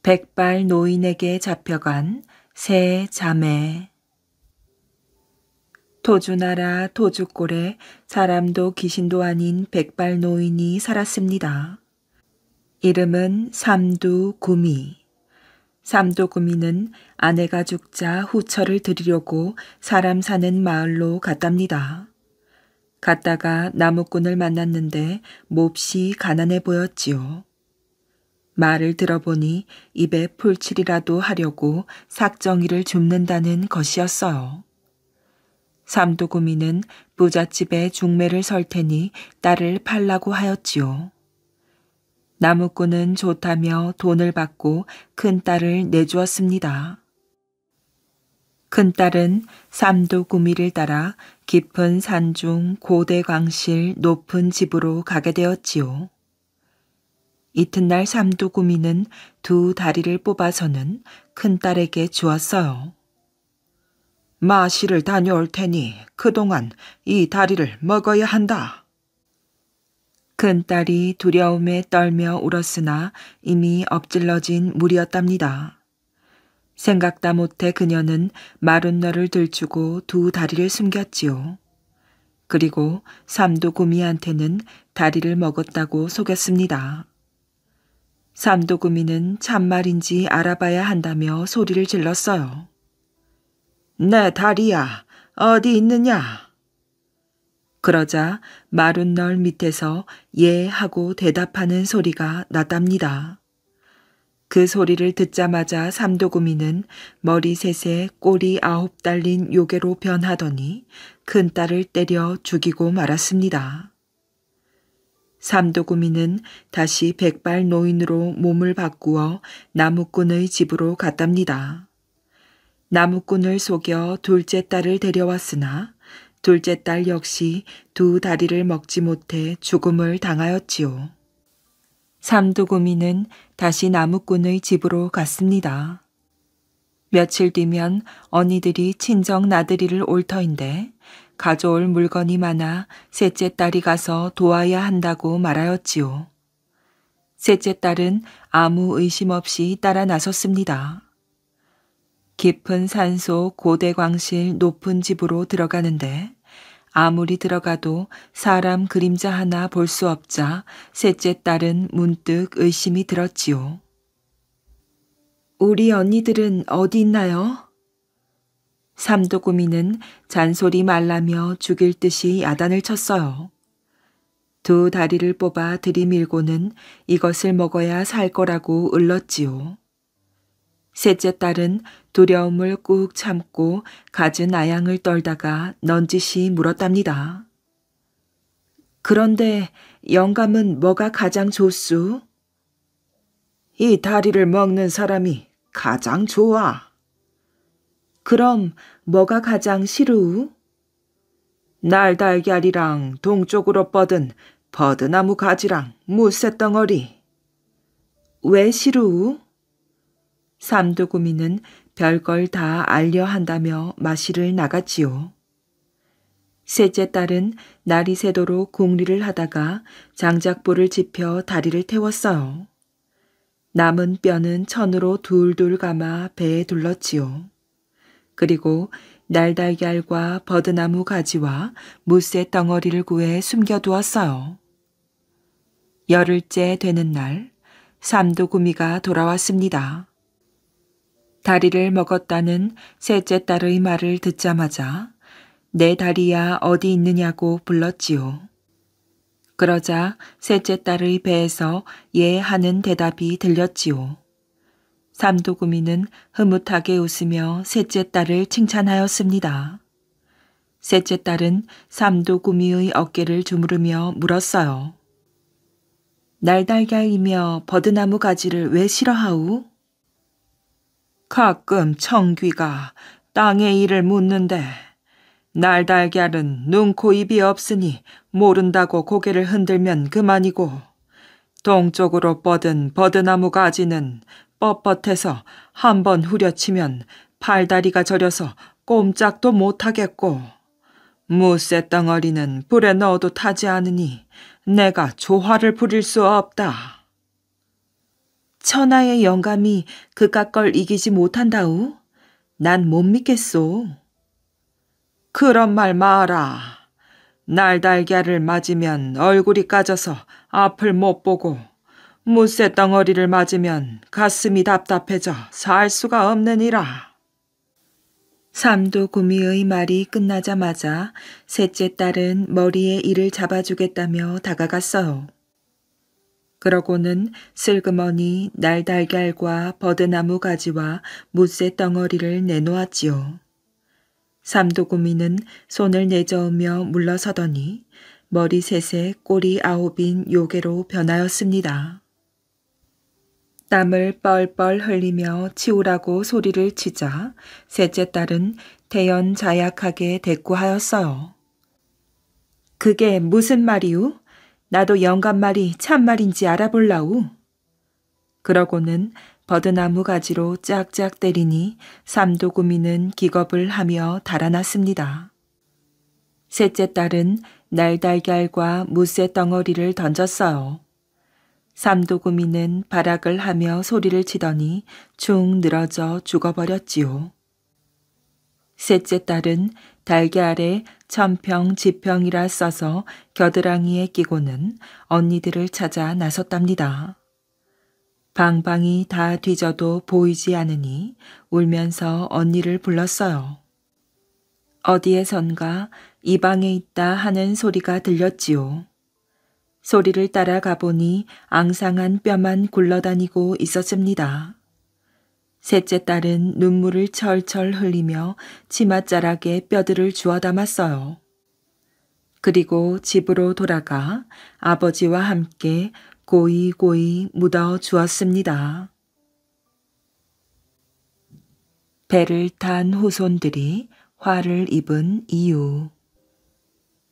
백발 노인에게 잡혀간 세 자매. 토주나라 토주골에 사람도 귀신도 아닌 백발 노인이 살았습니다. 이름은 삼두구미. 삼두구미는 아내가 죽자 후처를 드리려고 사람 사는 마을로 갔답니다. 갔다가 나무꾼을 만났는데 몹시 가난해 보였지요. 말을 들어보니 입에 풀칠이라도 하려고 삭정이를 줍는다는 것이었어요. 삼두구미는 부잣집에 중매를 설 테니 딸을 팔라고 하였지요. 나무꾼은 좋다며 돈을 받고 큰딸을 내주었습니다. 큰딸은 삼두구미를 따라 깊은 산중 고대광실 높은 집으로 가게 되었지요. 이튿날 삼두구미는 두 다리를 뽑아서는 큰딸에게 주었어요. 마시를 다녀올 테니 그동안 이 다리를 먹어야 한다. 큰딸이 두려움에 떨며 울었으나 이미 엎질러진 물이었답니다. 생각다 못해 그녀는 마른 너를 들추고 두 다리를 숨겼지요. 그리고 삼두구미한테는 다리를 먹었다고 속였습니다. 삼두구미는 참말인지 알아봐야 한다며 소리를 질렀어요. 내 다리야, 어디 있느냐? 그러자 마른 널 밑에서 예 하고 대답하는 소리가 났답니다. 그 소리를 듣자마자 삼두구미는 머리셋에 꼬리 9 달린 요괴로 변하더니 큰딸을 때려 죽이고 말았습니다. 삼두구미는 다시 백발 노인으로 몸을 바꾸어 나무꾼의 집으로 갔답니다. 나무꾼을 속여 둘째 딸을 데려왔으나 둘째 딸 역시 두 다리를 먹지 못해 죽음을 당하였지요. 삼두구미는 다시 나무꾼의 집으로 갔습니다. 며칠 뒤면 언니들이 친정 나들이를 올 터인데 가져올 물건이 많아 셋째 딸이 가서 도와야 한다고 말하였지요. 셋째 딸은 아무 의심 없이 따라 나섰습니다. 깊은 산속 고대광실 높은 집으로 들어가는데 아무리 들어가도 사람 그림자 하나 볼 수 없자 셋째 딸은 문득 의심이 들었지요. 우리 언니들은 어디 있나요? 삼두구미는 잔소리 말라며 죽일 듯이 야단을 쳤어요. 두 다리를 뽑아 들이밀고는 이것을 먹어야 살 거라고 을렀지요. 셋째 딸은 두려움을 꾹 참고 갖은 아양을 떨다가 넌지시 물었답니다. 그런데 영감은 뭐가 가장 좋수? 이 다리를 먹는 사람이 가장 좋아. 그럼 뭐가 가장 싫으우? 날달걀이랑 동쪽으로 뻗은 버드나무 가지랑 무쇠덩어리. 왜 싫으우? 삼두구미는 별걸 다 알려 한다며 마시를 나갔지요. 셋째 딸은 날이 새도록 궁리를 하다가 장작불을 지펴 다리를 태웠어요. 남은 뼈는 천으로 둘둘 감아 배에 둘렀지요. 그리고 날달걀과 버드나무 가지와 무쇠 덩어리를 구해 숨겨두었어요. 열흘째 되는 날 삼두구미가 돌아왔습니다. 다리를 먹었다는 셋째 딸의 말을 듣자마자 내 다리야 어디 있느냐고 불렀지요. 그러자 셋째 딸의 배에서 예 하는 대답이 들렸지요. 삼두구미는 흐뭇하게 웃으며 셋째 딸을 칭찬하였습니다. 셋째 딸은 삼두구미의 어깨를 주무르며 물었어요. 날달걀이며 버드나무 가지를 왜 싫어하우? 가끔 청귀가 땅의 일을 묻는데 날달걀은 눈, 코, 입이 없으니 모른다고 고개를 흔들면 그만이고 동쪽으로 뻗은 버드나무 가지는 뻣뻣해서 한번 후려치면 팔다리가 저려서 꼼짝도 못하겠고 무쇠 덩어리는 불에 넣어도 타지 않으니 내가 조화를 부릴 수 없다. 천하의 영감이 그깟 걸 이기지 못한다우? 난 못 믿겠소. 그런 말 마라. 날달걀을 맞으면 얼굴이 까져서 앞을 못 보고 무쇠 덩어리를 맞으면 가슴이 답답해져 살 수가 없느니라. 삼두구미의 말이 끝나자마자 셋째 딸은 머리에 이를 잡아주겠다며 다가갔어요. 그러고는 슬그머니 날달걀과 버드나무 가지와 무쇠 덩어리를 내놓았지요. 삼두구미는 손을 내저으며 물러서더니 머리셋에 꼬리 아홉인 요괴로 변하였습니다. 땀을 뻘뻘 흘리며 치우라고 소리를 치자 셋째 딸은 태연자약하게 대꾸하였어요. 그게 무슨 말이우? 나도 영감 말이 참말인지 알아볼라우. 그러고는 버드나무 가지로 짝짝 때리니 삼두구미는 기겁을 하며 달아났습니다. 셋째 딸은 날달걀과 무쇠 덩어리를 던졌어요. 삼두구미는 발악을 하며 소리를 치더니 축 늘어져 죽어버렸지요. 셋째 딸은 달걀에 천평 지평이라 써서 겨드랑이에 끼고는 언니들을 찾아 나섰답니다. 방방이 다 뒤져도 보이지 않으니 울면서 언니를 불렀어요. 어디에선가 이 방에 있다 하는 소리가 들렸지요. 소리를 따라가 보니 앙상한 뼈만 굴러다니고 있었습니다. 셋째 딸은 눈물을 철철 흘리며 치맛자락에 뼈들을 주워 담았어요. 그리고 집으로 돌아가 아버지와 함께 고이고이 묻어 주었습니다. 배를 탄 후손들이 화를 입은 이유.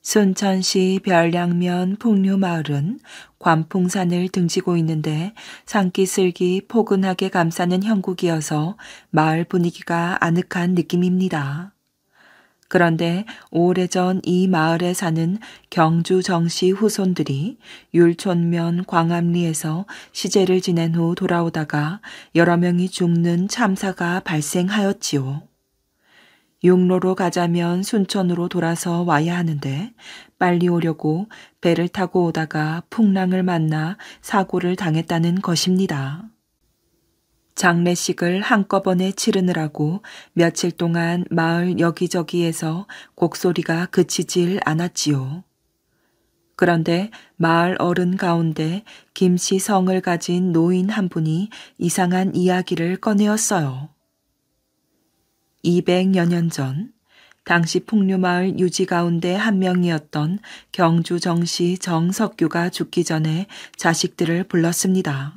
순천시 별량면 풍류마을은 관풍산을 등지고 있는데 산기슭이 포근하게 감싸는 형국이어서 마을 분위기가 아늑한 느낌입니다. 그런데 오래전 이 마을에 사는 경주 정씨 후손들이 율촌면 광암리에서 시제를 지낸 후 돌아오다가 여러 명이 죽는 참사가 발생하였지요. 육로로 가자면 순천으로 돌아서 와야 하는데 빨리 오려고 배를 타고 오다가 풍랑을 만나 사고를 당했다는 것입니다. 장례식을 한꺼번에 치르느라고 며칠 동안 마을 여기저기에서 곡소리가 그치질 않았지요. 그런데 마을 어른 가운데 김씨 성을 가진 노인 한 분이 이상한 이야기를 꺼내었어요. 200여 년 전 당시 풍류마을 유지 가운데 한 명이었던 경주 정씨 정석규가 죽기 전에 자식들을 불렀습니다.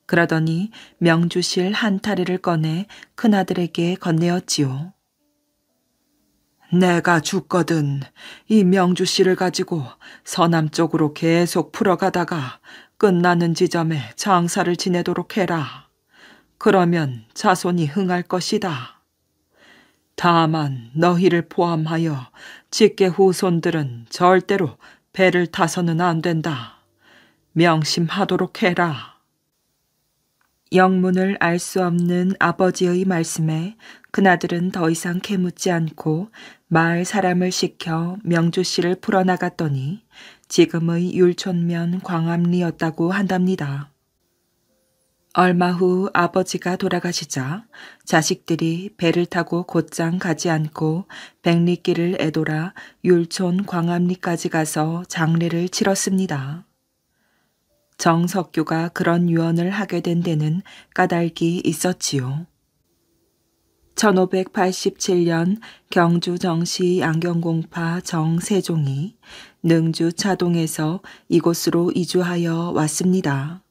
그러더니 명주실 한 타래를 꺼내 큰아들에게 건네었지요. 내가 죽거든 이 명주실을 가지고 서남 쪽으로 계속 풀어가다가 끝나는 지점에 장사를 지내도록 해라. 그러면 자손이 흥할 것이다. 다만 너희를 포함하여 직계 후손들은 절대로 배를 타서는 안 된다. 명심하도록 해라. 영문을 알 수 없는 아버지의 말씀에 그나들은 더 이상 캐묻지 않고 마을 사람을 시켜 명주씨를 풀어나갔더니 지금의 율촌면 광암리였다고 한답니다. 얼마 후 아버지가 돌아가시자 자식들이 배를 타고 곧장 가지 않고 백리길을 애돌아 율촌 광암리까지 가서 장례를 치렀습니다. 정석규가 그런 유언을 하게 된 데는 까닭이 있었지요. 1587년 경주 정씨 안경공파 정세종이 능주 차동에서 이곳으로 이주하여 왔습니다.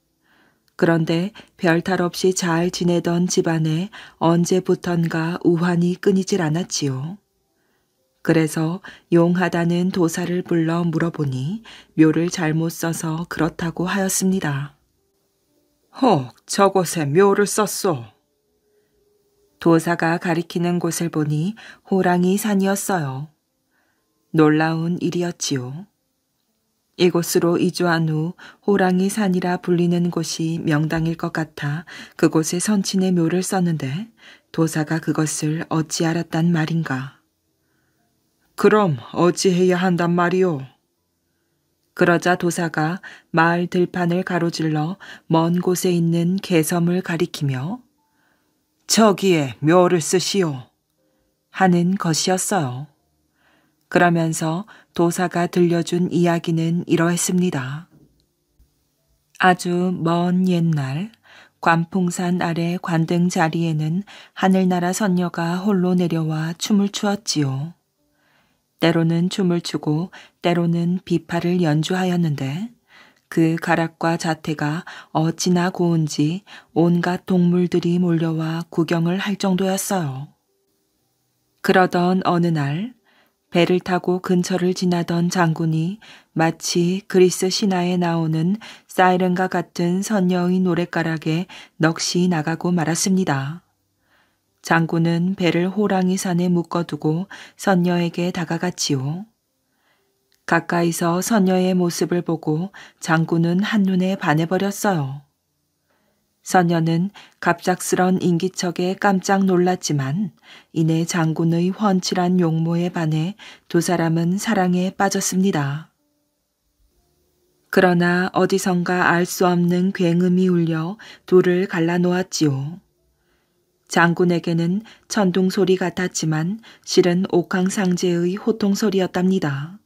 그런데 별탈 없이 잘 지내던 집안에 언제부턴가 우환이 끊이질 않았지요. 그래서 용하다는 도사를 불러 물어보니 묘를 잘못 써서 그렇다고 하였습니다. 혹 저곳에 묘를 썼소. 도사가 가리키는 곳을 보니 호랑이 산이었어요. 놀라운 일이었지요. 이곳으로 이주한 후 호랑이 산이라 불리는 곳이 명당일 것 같아 그곳에 선친의 묘를 썼는데 도사가 그것을 어찌 알았단 말인가. 그럼 어찌해야 한단 말이오? 그러자 도사가 마을 들판을 가로질러 먼 곳에 있는 개섬을 가리키며 저기에 묘를 쓰시오 하는 것이었어요. 그러면서 도사가 들려준 이야기는 이러했습니다. 아주 먼 옛날 관풍산 아래 관등 자리에는 하늘나라 선녀가 홀로 내려와 춤을 추었지요. 때로는 춤을 추고 때로는 비파를 연주하였는데 그 가락과 자태가 어찌나 고운지 온갖 동물들이 몰려와 구경을 할 정도였어요. 그러던 어느 날 배를 타고 근처를 지나던 장군이 마치 그리스 신화에 나오는 사이렌과 같은 선녀의 노랫가락에 넋이 나가고 말았습니다. 장군은 배를 호랑이 산에 묶어두고 선녀에게 다가갔지요. 가까이서 선녀의 모습을 보고 장군은 한눈에 반해버렸어요. 선녀는 갑작스런 인기척에 깜짝 놀랐지만 이내 장군의 훤칠한 용모에 반해 두 사람은 사랑에 빠졌습니다. 그러나 어디선가 알 수 없는 굉음이 울려 둘을 갈라놓았지요. 장군에게는 천둥 소리 같았지만 실은 옥황상제의 호통 소리였답니다.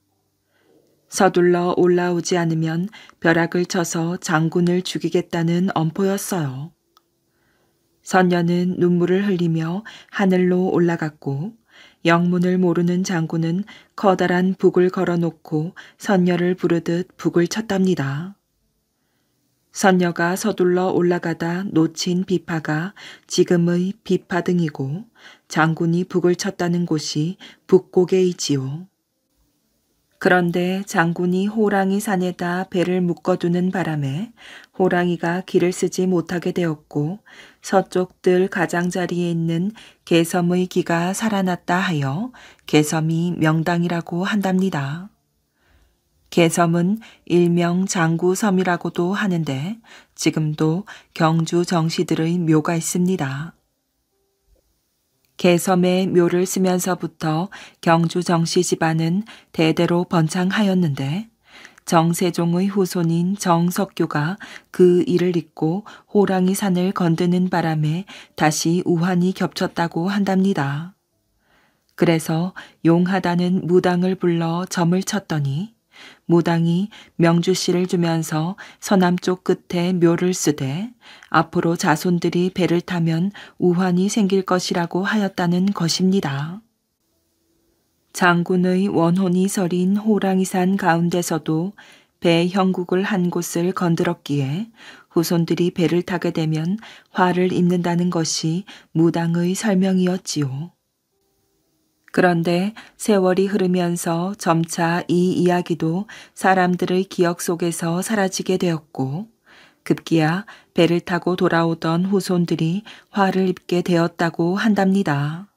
서둘러 올라오지 않으면 벼락을 쳐서 장군을 죽이겠다는 엄포였어요. 선녀는 눈물을 흘리며 하늘로 올라갔고 영문을 모르는 장군은 커다란 북을 걸어놓고 선녀를 부르듯 북을 쳤답니다. 선녀가 서둘러 올라가다 놓친 비파가 지금의 비파등이고 장군이 북을 쳤다는 곳이 북고개이지요. 그런데 장군이 호랑이 산에다 배를 묶어두는 바람에 호랑이가 길을 쓰지 못하게 되었고 서쪽 들 가장자리에 있는 개섬의 기가 살아났다 하여 개섬이 명당이라고 한답니다. 개섬은 일명 장구섬이라고도 하는데 지금도 경주 정시들의 묘가 있습니다. 개섬의 묘를 쓰면서부터 경주 정씨 집안은 대대로 번창하였는데 정세종의 후손인 정석규가 그 일을 잇고 호랑이 산을 건드는 바람에 다시 우환이 겹쳤다고 한답니다. 그래서 용하다는 무당을 불러 점을 쳤더니 무당이 명주씨를 주면서 서남쪽 끝에 묘를 쓰되 앞으로 자손들이 배를 타면 우환이 생길 것이라고 하였다는 것입니다. 장군의 원혼이 서린 호랑이산 가운데서도 배 형국을 한 곳을 건드렸기에 후손들이 배를 타게 되면 화를 입는다는 것이 무당의 설명이었지요. 그런데 세월이 흐르면서 점차 이 이야기도 사람들의 기억 속에서 사라지게 되었고 급기야 배를 타고 돌아오던 후손들이 화를 입게 되었다고 한답니다.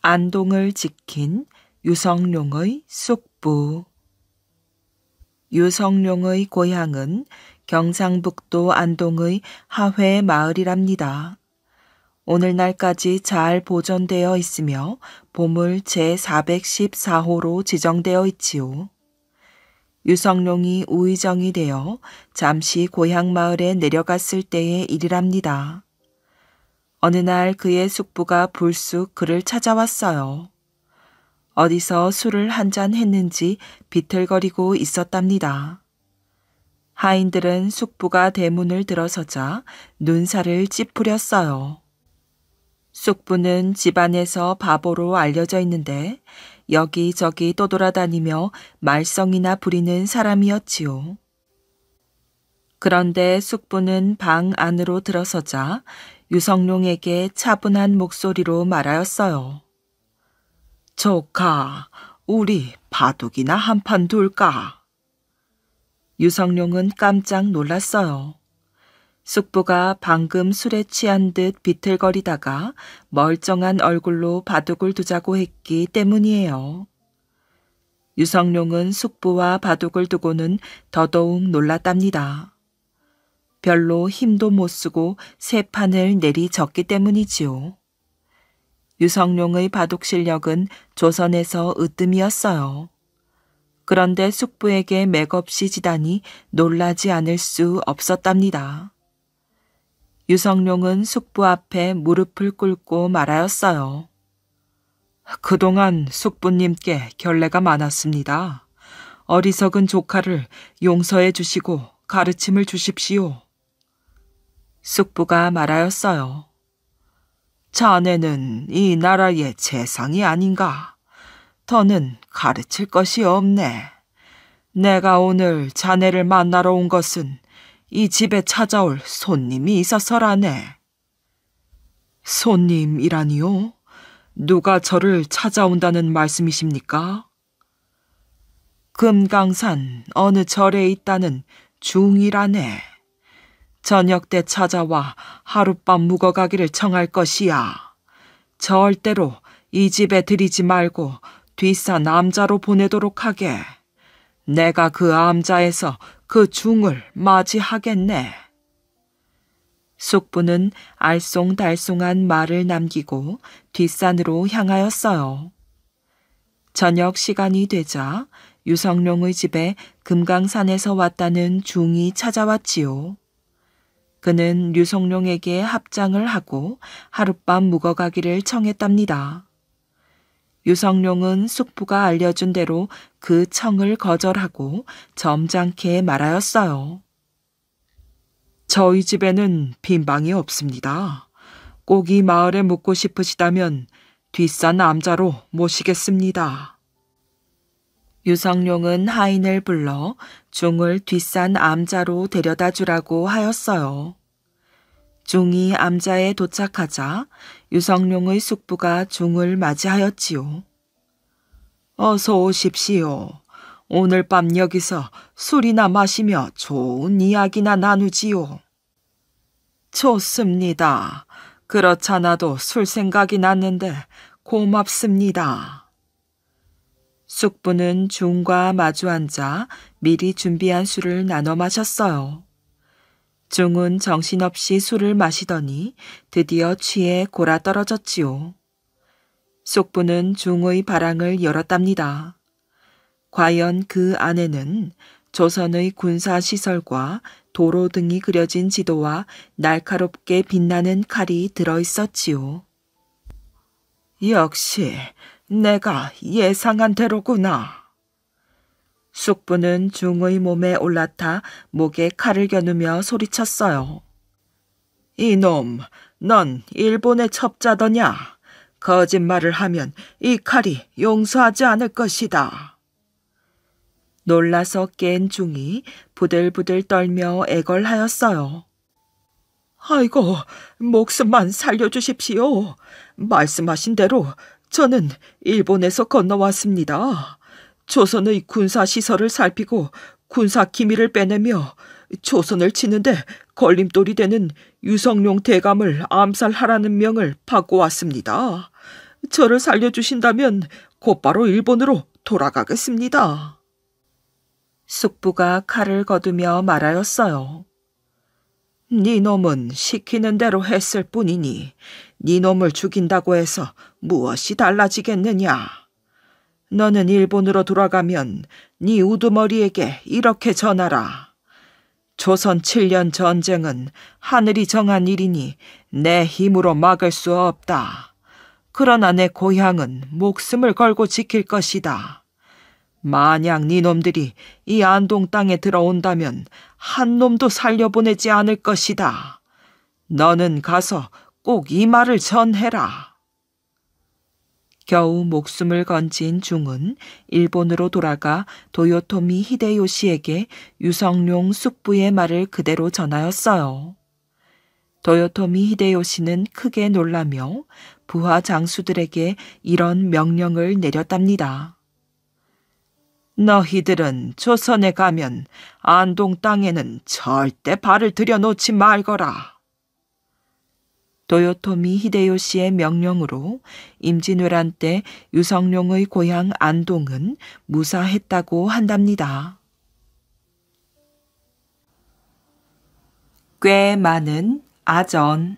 안동을 지킨 유성룡의 쑥부. 유성룡의 고향은 경상북도 안동의 하회 마을이랍니다. 오늘날까지 잘 보존되어 있으며 보물 제414호로 지정되어 있지요. 유성룡이 우의정이 되어 잠시 고향 마을에 내려갔을 때의 일이랍니다. 어느 날 그의 숙부가 불쑥 그를 찾아왔어요. 어디서 술을 한잔 했는지 비틀거리고 있었답니다. 하인들은 숙부가 대문을 들어서자 눈살을 찌푸렸어요. 숙부는 집안에서 바보로 알려져 있는데 여기저기 떠돌아다니며 말썽이나 부리는 사람이었지요. 그런데 숙부는 방 안으로 들어서자 유성룡에게 차분한 목소리로 말하였어요. 조카, 우리 바둑이나 한판 둘까? 유성룡은 깜짝 놀랐어요. 숙부가 방금 술에 취한 듯 비틀거리다가 멀쩡한 얼굴로 바둑을 두자고 했기 때문이에요. 유성룡은 숙부와 바둑을 두고는 더더욱 놀랐답니다. 별로 힘도 못 쓰고 세 판을 내리졌기 때문이지요. 유성룡의 바둑 실력은 조선에서 으뜸이었어요. 그런데 숙부에게 맥없이 지다니 놀라지 않을 수 없었답니다. 유성룡은 숙부 앞에 무릎을 꿇고 말하였어요. 그동안 숙부님께 결례가 많았습니다. 어리석은 조카를 용서해 주시고 가르침을 주십시오. 숙부가 말하였어요. 자네는 이 나라의 재상이 아닌가. 더는 가르칠 것이 없네. 내가 오늘 자네를 만나러 온 것은 이 집에 찾아올 손님이 있어서라네. 손님이라니요? 누가 저를 찾아온다는 말씀이십니까? 금강산 어느 절에 있다는 중이라네. 저녁 때 찾아와 하룻밤 묵어가기를 청할 것이야. 절대로 이 집에 들이지 말고 뒷산 암자로 보내도록 하게. 내가 그 암자에서 그 중을 맞이하겠네. 숙부는 알쏭달쏭한 말을 남기고 뒷산으로 향하였어요. 저녁 시간이 되자 유성룡의 집에 금강산에서 왔다는 중이 찾아왔지요. 그는 유성룡에게 합장을 하고 하룻밤 묵어가기를 청했답니다. 유성룡은 숙부가 알려준 대로 그 청을 거절하고 점잖게 말하였어요. 저희 집에는 빈 방이 없습니다. 꼭 이 마을에 묵고 싶으시다면 뒷산 암자로 모시겠습니다. 유성룡은 하인을 불러 중을 뒷산 암자로 데려다 주라고 하였어요. 중이 암자에 도착하자 유성룡의 숙부가 중을 맞이하였지요. 어서 오십시오. 오늘 밤 여기서 술이나 마시며 좋은 이야기나 나누지요. 좋습니다. 그렇잖아도 술 생각이 났는데 고맙습니다. 숙부는 중과 마주 앉아 미리 준비한 술을 나눠 마셨어요. 중은 정신없이 술을 마시더니 드디어 취해 골아떨어졌지요. 숙부는 중의 바랑을 열었답니다. 과연 그 안에는 조선의 군사시설과 도로 등이 그려진 지도와 날카롭게 빛나는 칼이 들어있었지요. 역시 내가 예상한 대로구나. 숙부는 중의 몸에 올라타 목에 칼을 겨누며 소리쳤어요. 이놈, 넌 일본의 첩자더냐? 거짓말을 하면 이 칼이 용서하지 않을 것이다. 놀라서 깬 중이 부들부들 떨며 애걸하였어요. 아이고, 목숨만 살려주십시오. 말씀하신 대로 저는 일본에서 건너왔습니다. 조선의 군사시설을 살피고 군사 기밀을 빼내며 조선을 치는데 걸림돌이 되는 유성룡 대감을 암살하라는 명을 받고 왔습니다. 저를 살려주신다면 곧바로 일본으로 돌아가겠습니다. 숙부가 칼을 거두며 말하였어요. 네 놈은 시키는 대로 했을 뿐이니 네 놈을 죽인다고 해서 무엇이 달라지겠느냐. 너는 일본으로 돌아가면 네 우두머리에게 이렇게 전하라. 조선 7년 전쟁은 하늘이 정한 일이니 내 힘으로 막을 수 없다. 그러나 내 고향은 목숨을 걸고 지킬 것이다. 만약 네 놈들이 이 안동 땅에 들어온다면 한 놈도 살려보내지 않을 것이다. 너는 가서 꼭 이 말을 전해라. 겨우 목숨을 건진 중은 일본으로 돌아가 도요토미 히데요시에게 유성룡 숙부의 말을 그대로 전하였어요. 도요토미 히데요시는 크게 놀라며 부하 장수들에게 이런 명령을 내렸답니다. 너희들은 조선에 가면 안동 땅에는 절대 발을 들여놓지 말거라. 도요토미 히데요시의 명령으로 임진왜란 때 유성룡의 고향 안동은 무사했다고 한답니다. 꽤 많은 아전.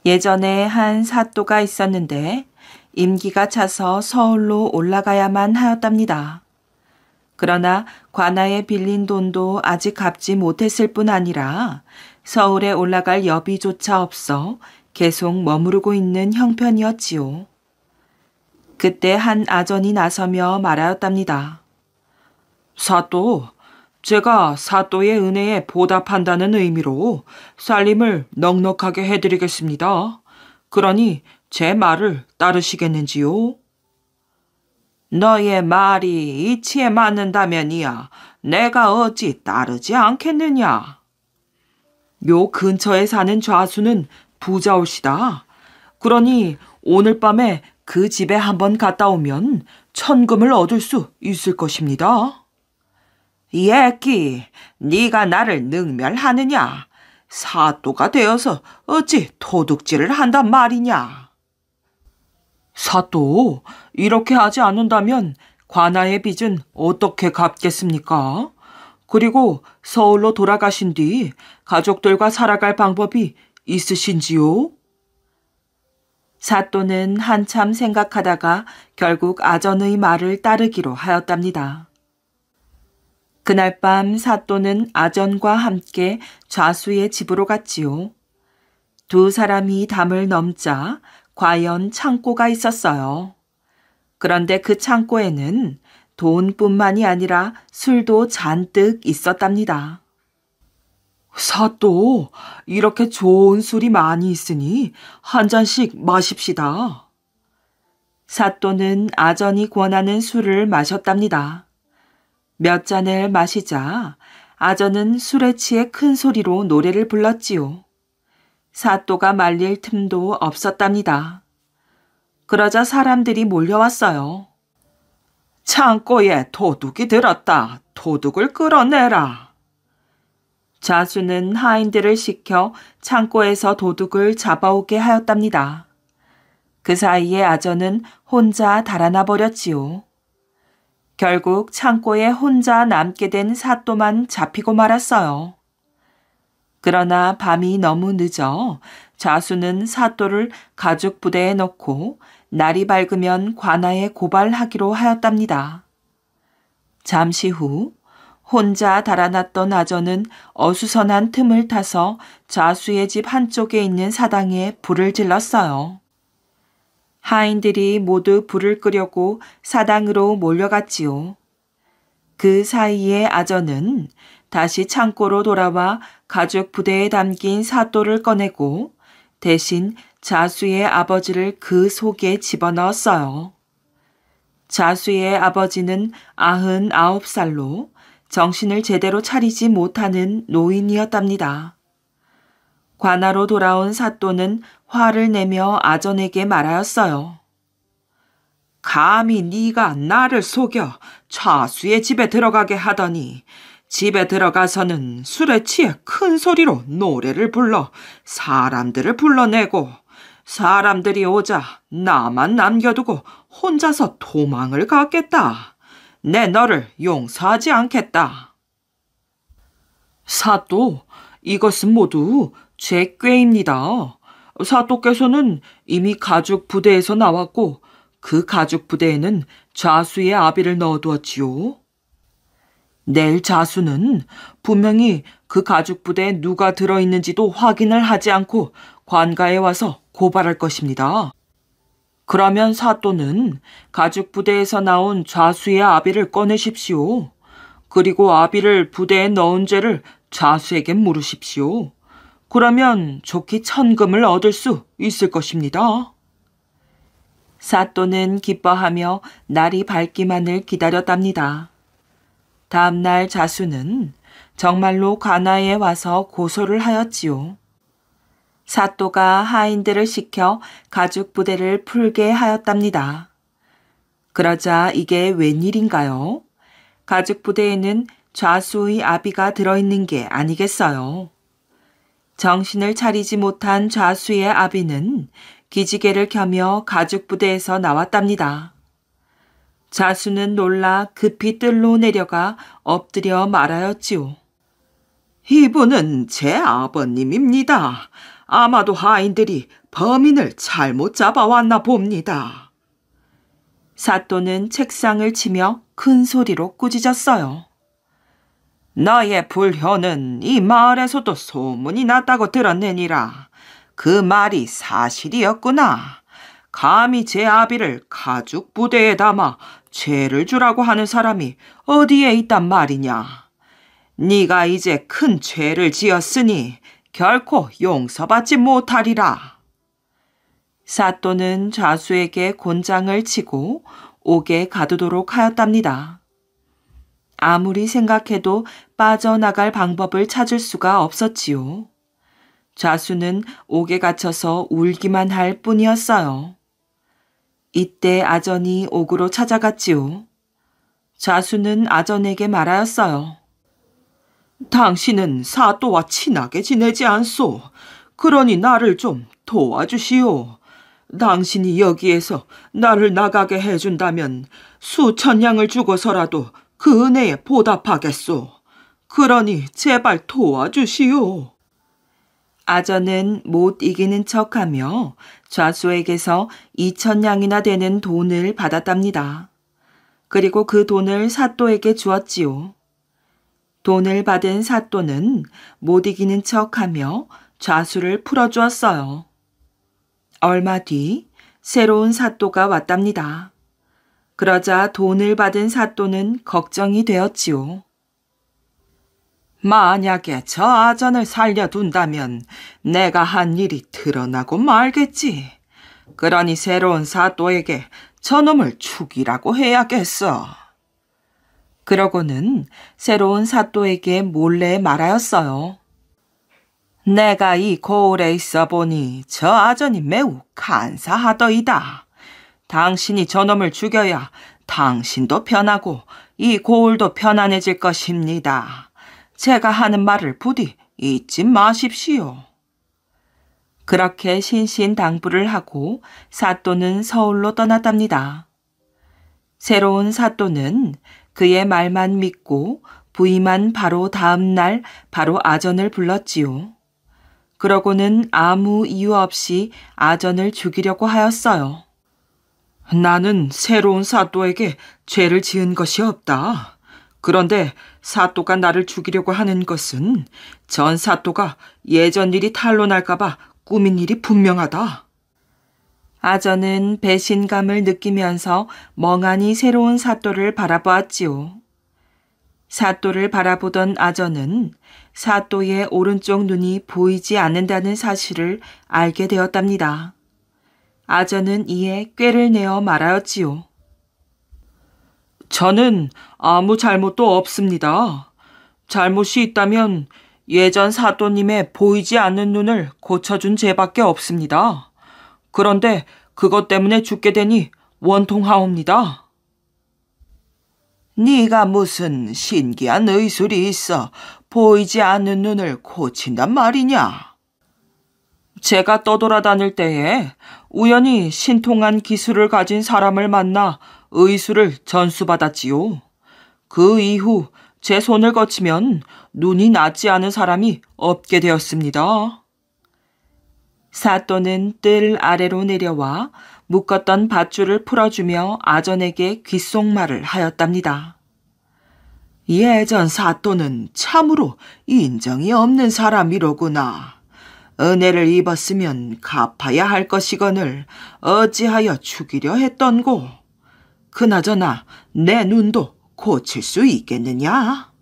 예전에 한 사또가 있었는데 임기가 차서 서울로 올라가야만 하였답니다. 그러나 관아에 빌린 돈도 아직 갚지 못했을 뿐 아니라 서울에 올라갈 여비조차 없어 계속 머무르고 있는 형편이었지요. 그때 한 아전이 나서며 말하였답니다. 사또, 제가 사또의 은혜에 보답한다는 의미로 살림을 넉넉하게 해드리겠습니다. 그러니 제 말을 따르시겠는지요? 너의 말이 이치에 맞는다면이야 내가 어찌 따르지 않겠느냐. 요 근처에 사는 좌수는 부자올시다. 그러니 오늘 밤에 그 집에 한번 갔다 오면 천금을 얻을 수 있을 것입니다. 예끼, 네가 나를 능멸하느냐? 사또가 되어서 어찌 도둑질을 한단 말이냐? 사또, 이렇게 하지 않는다면 관아의 빚은 어떻게 갚겠습니까? 그리고 서울로 돌아가신 뒤 가족들과 살아갈 방법이 있으신지요? 사또는 한참 생각하다가 결국 아전의 말을 따르기로 하였답니다. 그날 밤 사또는 아전과 함께 좌수의 집으로 갔지요. 두 사람이 담을 넘자 과연 창고가 있었어요. 그런데 그 창고에는 돈뿐만이 아니라 술도 잔뜩 있었답니다. 사또, 이렇게 좋은 술이 많이 있으니 한 잔씩 마십시다. 사또는 아전이 권하는 술을 마셨답니다. 몇 잔을 마시자 아전은 술에 취해 큰 소리로 노래를 불렀지요. 사또가 말릴 틈도 없었답니다. 그러자 사람들이 몰려왔어요. 창고에 도둑이 들었다. 도둑을 끌어내라. 좌수는 하인들을 시켜 창고에서 도둑을 잡아오게 하였답니다. 그 사이에 아전은 혼자 달아나 버렸지요. 결국 창고에 혼자 남게 된 사또만 잡히고 말았어요. 그러나 밤이 너무 늦어 좌수는 사또를 가죽 부대에 넣고 날이 밝으면 관아에 고발하기로 하였답니다. 잠시 후 혼자 달아났던 아전은 어수선한 틈을 타서 좌수의 집 한쪽에 있는 사당에 불을 질렀어요. 하인들이 모두 불을 끄려고 사당으로 몰려갔지요. 그 사이에 아전은 다시 창고로 돌아와 가죽 부대에 담긴 사또를 꺼내고 대신 좌수의 아버지를 그 속에 집어넣었어요. 좌수의 아버지는 99살로 정신을 제대로 차리지 못하는 노인이었답니다. 관아로 돌아온 사또는 화를 내며 아전에게 말하였어요. 감히 네가 나를 속여 좌수의 집에 들어가게 하더니 집에 들어가서는 술에 취해 큰 소리로 노래를 불러 사람들을 불러내고 사람들이 오자 나만 남겨두고 혼자서 도망을 갔겠다. 내 너를 용서하지 않겠다. 사또, 이것은 모두 제 꾀입니다. 사또께서는 이미 가죽 부대에서 나왔고 그 가죽 부대에는 좌수의 아비를 넣어두었지요. 내일 좌수는 분명히 그 가죽 부대에 누가 들어있는지도 확인을 하지 않고 관가에 와서 고발할 것입니다. 그러면 사또는 가죽 부대에서 나온 좌수의 아비를 꺼내십시오. 그리고 아비를 부대에 넣은 죄를 좌수에게 물으십시오. 그러면 좋게 천금을 얻을 수 있을 것입니다. 사또는 기뻐하며 날이 밝기만을 기다렸답니다. 다음 날 좌수는 정말로 관아에 와서 고소를 하였지요. 사또가 하인들을 시켜 가죽 부대를 풀게 하였답니다. 그러자 이게 웬일인가요? 가죽 부대에는 좌수의 아비가 들어있는 게 아니겠어요. 정신을 차리지 못한 좌수의 아비는 기지개를 켜며 가죽부대에서 나왔답니다. 좌수는 놀라 급히 뜰로 내려가 엎드려 말하였지요. 이분은 제 아버님입니다. 아마도 하인들이 범인을 잘못 잡아왔나 봅니다. 사또는 책상을 치며 큰 소리로 꾸짖었어요. 너의 불효는 이 마을에서도 소문이 났다고 들었느니라. 그 말이 사실이었구나. 감히 제 아비를 가죽 부대에 담아 죄를 주라고 하는 사람이 어디에 있단 말이냐. 네가 이제 큰 죄를 지었으니 결코 용서받지 못하리라. 사또는 좌수에게 곤장을 치고 옥에 가두도록 하였답니다. 아무리 생각해도 빠져나갈 방법을 찾을 수가 없었지요. 좌수는 옥에 갇혀서 울기만 할 뿐이었어요. 이때 아전이 옥으로 찾아갔지요. 좌수는 아전에게 말하였어요. 당신은 사또와 친하게 지내지 않소. 그러니 나를 좀 도와주시오. 당신이 여기에서 나를 나가게 해준다면 수천 양을 주고서라도 그 은혜에 보답하겠소. 그러니 제발 도와주시오. 아전은 못 이기는 척하며 좌수에게서 2,000냥이나 되는 돈을 받았답니다. 그리고 그 돈을 사또에게 주었지요. 돈을 받은 사또는 못 이기는 척하며 좌수를 풀어주었어요. 얼마 뒤 새로운 사또가 왔답니다. 그러자 돈을 받은 사또는 걱정이 되었지요. 만약에 저 아전을 살려둔다면 내가 한 일이 드러나고 말겠지. 그러니 새로운 사또에게 저놈을 죽이라고 해야겠어. 그러고는 새로운 사또에게 몰래 말하였어요. 내가 이 고을에 있어 보니 저 아전이 매우 간사하더이다. 당신이 저놈을 죽여야 당신도 편하고 이 고을도 편안해질 것입니다. 제가 하는 말을 부디 잊지 마십시오. 그렇게 신신당부를 하고 사또는 서울로 떠났답니다. 새로운 사또는 그의 말만 믿고 부임한 바로 다음 날 바로 아전을 불렀지요. 그러고는 아무 이유 없이 아전을 죽이려고 하였어요. 나는 새로운 사또에게 죄를 지은 것이 없다. 그런데 사또가 나를 죽이려고 하는 것은 전 사또가 예전 일이 탄로날까 봐 꾸민 일이 분명하다. 아전은 배신감을 느끼면서 멍하니 새로운 사또를 바라보았지요. 사또를 바라보던 아전은 사또의 오른쪽 눈이 보이지 않는다는 사실을 알게 되었답니다. 아전은 이에 꾀를 내어 말하였지요. 저는 아무 잘못도 없습니다. 잘못이 있다면 예전 사또님의 보이지 않는 눈을 고쳐준 죄밖에 없습니다. 그런데 그것 때문에 죽게 되니 원통하옵니다. 네가 무슨 신기한 의술이 있어 보이지 않는 눈을 고친단 말이냐? 제가 떠돌아다닐 때에 우연히 신통한 기술을 가진 사람을 만나 의술을 전수받았지요. 그 이후 제 손을 거치면 눈이 낫지 않은 사람이 없게 되었습니다. 사또는 뜰 아래로 내려와 묶었던 밧줄을 풀어주며 아전에게 귓속말을 하였답니다. 예전 사또는 참으로 인정이 없는 사람이로구나. 은혜를 입었으면 갚아야 할 것이거늘 어찌하여 죽이려 했던고. 그나저나 내 눈도 고칠 수 있겠느냐?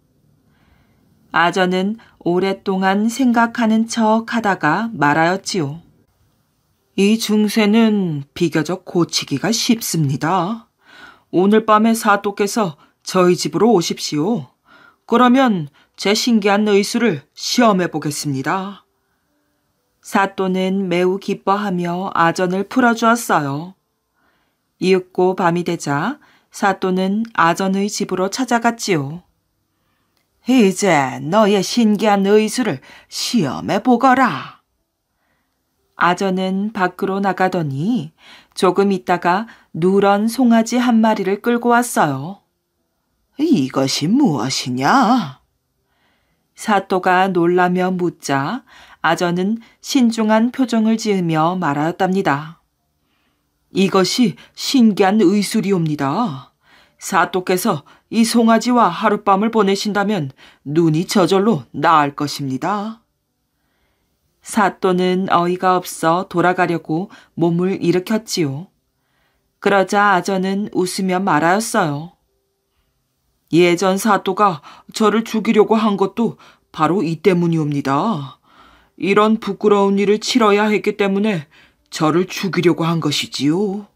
아전은 오랫동안 생각하는 척 하다가 말하였지요. 이 중세는 비교적 고치기가 쉽습니다. 오늘 밤에 사또께서 저희 집으로 오십시오. 그러면 제 신기한 의술을 시험해 보겠습니다. 사또는 매우 기뻐하며 아전을 풀어주었어요. 이윽고 밤이 되자 사또는 아전의 집으로 찾아갔지요. 이제 너의 신기한 의술을 시험해 보거라. 아전은 밖으로 나가더니 조금 있다가 누런 송아지 한 마리를 끌고 왔어요. 이것이 무엇이냐? 사또가 놀라며 묻자 아전은 신중한 표정을 지으며 말하였답니다. 이것이 신기한 의술이옵니다. 사또께서 이 송아지와 하룻밤을 보내신다면 눈이 저절로 나을 것입니다. 사또는 어이가 없어 돌아가려고 몸을 일으켰지요. 그러자 아전은 웃으며 말하였어요. 예전 사또가 저를 죽이려고 한 것도 바로 이 때문이옵니다. 이런 부끄러운 일을 치러야 했기 때문에 저를 죽이려고 한 것이지요.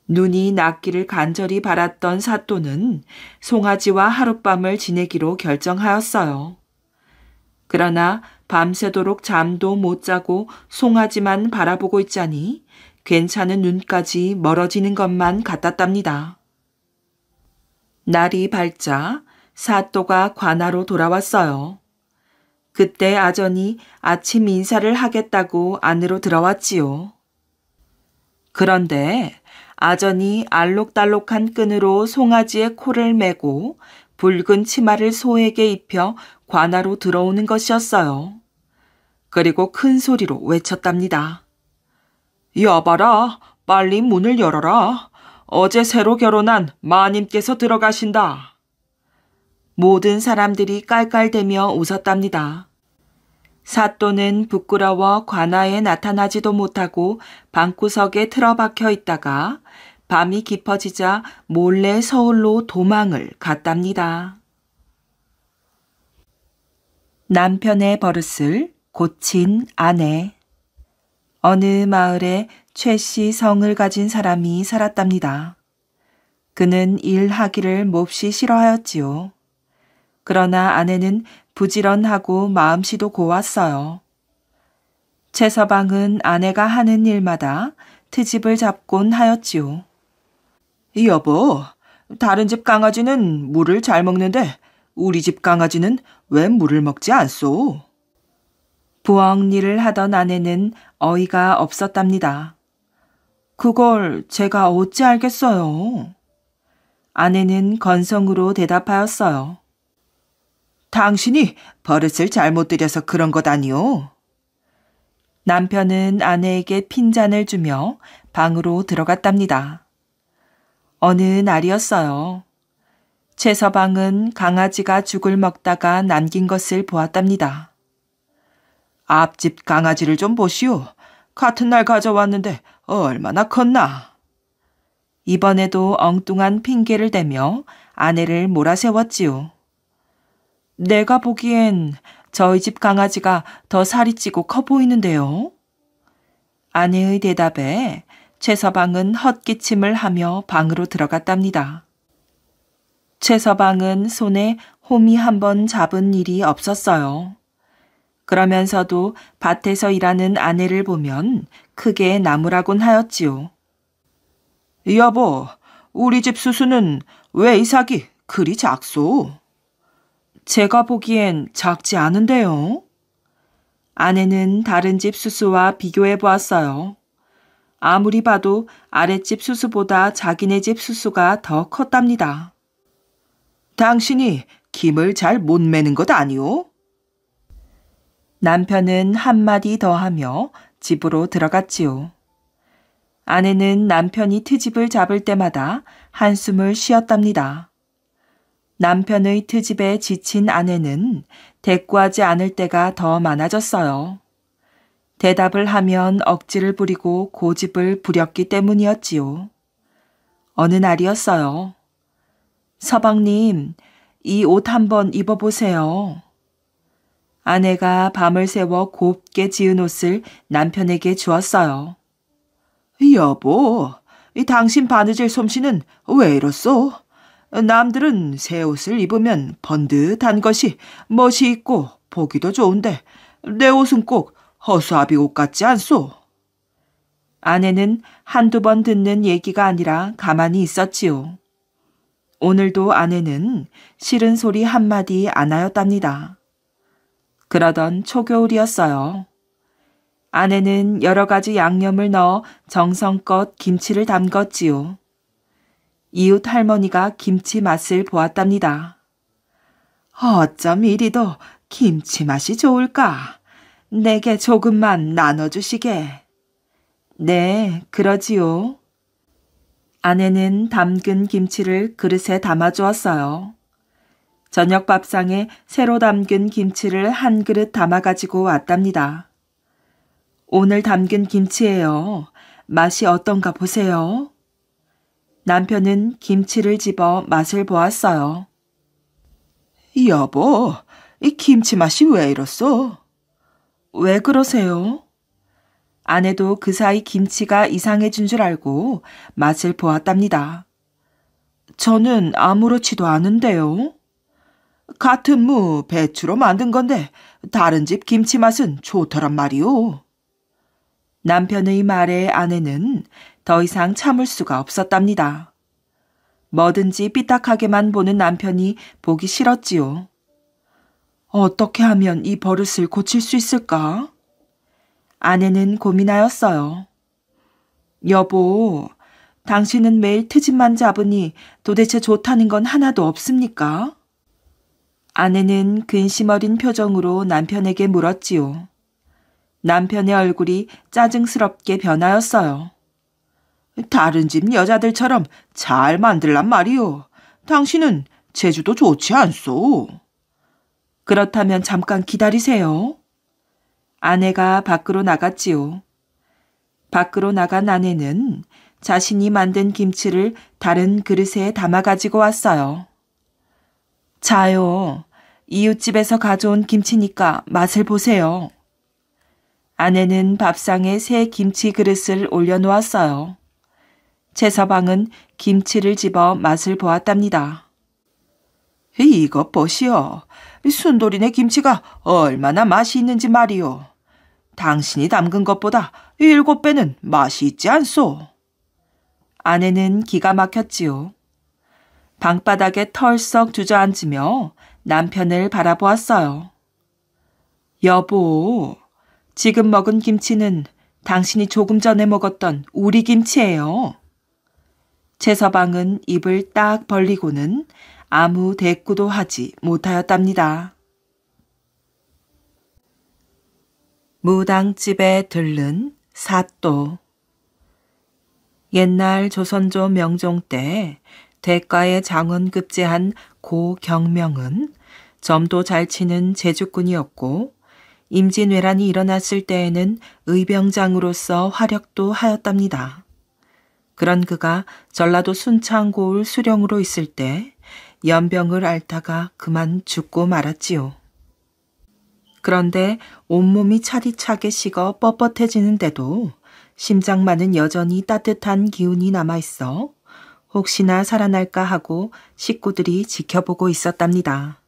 눈이 났기를 간절히 바랐던 사또는 송아지와 하룻밤을 지내기로 결정하였어요. 그러나 밤새도록 잠도 못 자고 송아지만 바라보고 있자니 괜찮은 눈까지 멀어지는 것만 같았답니다. 날이 밝자 사또가 관아로 돌아왔어요. 그때 아전이 아침 인사를 하겠다고 안으로 들어왔지요. 그런데 아전이 알록달록한 끈으로 송아지의 코를 메고 붉은 치마를 소에게 입혀 관아로 들어오는 것이었어요. 그리고 큰 소리로 외쳤답니다. 여봐라, 빨리 문을 열어라. 어제 새로 결혼한 마님께서 들어가신다. 모든 사람들이 깔깔대며 웃었답니다. 사또는 부끄러워 관아에 나타나지도 못하고 방구석에 틀어박혀 있다가 밤이 깊어지자 몰래 서울로 도망을 갔답니다. 남편의 버릇을 고친 아내. 어느 마을에 최씨 성을 가진 사람이 살았답니다. 그는 일하기를 몹시 싫어하였지요. 그러나 아내는 부지런하고 마음씨도 고왔어요. 최서방은 아내가 하는 일마다 트집을 잡곤 하였지요. 여보, 다른 집 강아지는 물을 잘 먹는데 우리 집 강아지는 왜 물을 먹지 않소? 부엌 일을 하던 아내는 어이가 없었답니다. 그걸 제가 어찌 알겠어요? 아내는 건성으로 대답하였어요. 당신이 버릇을 잘못 들여서 그런 것 아니오? 남편은 아내에게 핀잔을 주며 방으로 들어갔답니다. 어느 날이었어요. 최서방은 강아지가 죽을 먹다가 남긴 것을 보았답니다. 앞집 강아지를 좀 보시오. 같은 날 가져왔는데 얼마나 컸나. 이번에도 엉뚱한 핑계를 대며 아내를 몰아세웠지요. 내가 보기엔 저희 집 강아지가 더 살이 찌고 커 보이는데요. 아내의 대답에 최서방은 헛기침을 하며 방으로 들어갔답니다. 최서방은 손에 호미 한 번 잡은 일이 없었어요. 그러면서도 밭에서 일하는 아내를 보면 크게 나무라곤 하였지요. 여보, 우리 집 수수는 왜 이삭이 그리 작소? 제가 보기엔 작지 않은데요. 아내는 다른 집 수수와 비교해 보았어요. 아무리 봐도 아랫집 수수보다 자기네 집 수수가 더 컸답니다. 당신이 김을 잘 못 매는 것 아니오? 남편은 한마디 더 하며 집으로 들어갔지요. 아내는 남편이 트집을 잡을 때마다 한숨을 쉬었답니다. 남편의 트집에 지친 아내는 대꾸하지 않을 때가 더 많아졌어요. 대답을 하면 억지를 부리고 고집을 부렸기 때문이었지요. 어느 날이었어요. 서방님, 이 옷 한번 입어보세요. 아내가 밤을 새워 곱게 지은 옷을 남편에게 주었어요. 여보, 당신 바느질 솜씨는 왜 이렇소? 남들은 새 옷을 입으면 번듯한 것이 멋이 있고 보기도 좋은데 내 옷은 꼭 허수아비 옷 같지 않소? 아내는 한두 번 듣는 얘기가 아니라 가만히 있었지요. 오늘도 아내는 싫은 소리 한마디 안 하였답니다. 그러던 초겨울이었어요. 아내는 여러 가지 양념을 넣어 정성껏 김치를 담궜지요. 이웃 할머니가 김치 맛을 보았답니다. 어쩜 이리도 김치 맛이 좋을까? 내게 조금만 나눠주시게. 네, 그러지요. 아내는 담근 김치를 그릇에 담아주었어요. 저녁 밥상에 새로 담근 김치를 한 그릇 담아가지고 왔답니다. 오늘 담근 김치예요. 맛이 어떤가 보세요. 남편은 김치를 집어 맛을 보았어요. 여보, 이 김치 맛이 왜 이렇소? 왜 그러세요? 아내도 그 사이 김치가 이상해진 줄 알고 맛을 보았답니다. 저는 아무렇지도 않은데요. 같은 무, 배추로 만든 건데 다른 집 김치 맛은 좋더란 말이오. 남편의 말에 아내는 더 이상 참을 수가 없었답니다. 뭐든지 삐딱하게만 보는 남편이 보기 싫었지요. 어떻게 하면 이 버릇을 고칠 수 있을까? 아내는 고민하였어요. 여보, 당신은 매일 트집만 잡으니 도대체 좋다는 건 하나도 없습니까? 아내는 근심 어린 표정으로 남편에게 물었지요. 남편의 얼굴이 짜증스럽게 변하였어요. 다른 집 여자들처럼 잘 만들란 말이오. 당신은 제주도 좋지 않소. 그렇다면 잠깐 기다리세요. 아내가 밖으로 나갔지요. 밖으로 나간 아내는 자신이 만든 김치를 다른 그릇에 담아 가지고 왔어요. 자요. 이웃집에서 가져온 김치니까 맛을 보세요. 아내는 밥상에 새 김치 그릇을 올려놓았어요. 최서방은 김치를 집어 맛을 보았답니다. 이것 보시오. 순돌이네 김치가 얼마나 맛이 있는지 말이오. 당신이 담근 것보다 7배는 맛이 있지 않소. 아내는 기가 막혔지요. 방바닥에 털썩 주저앉으며 남편을 바라보았어요. 여보, 지금 먹은 김치는 당신이 조금 전에 먹었던 우리 김치예요. 최서방은 입을 딱 벌리고는 아무 대꾸도 하지 못하였답니다. 무당집에 들른 사또. 옛날 조선조 명종 때 대가에 장원급제한 고 경명은 점도 잘 치는 제주꾼이었고 임진왜란이 일어났을 때에는 의병장으로서 활약도 하였답니다. 그런 그가 전라도 순창 고을 수령으로 있을 때 연병을 앓다가 그만 죽고 말았지요. 그런데 온몸이 차디차게 식어 뻣뻣해지는데도 심장만은 여전히 따뜻한 기운이 남아있어 혹시나 살아날까 하고 식구들이 지켜보고 있었답니다.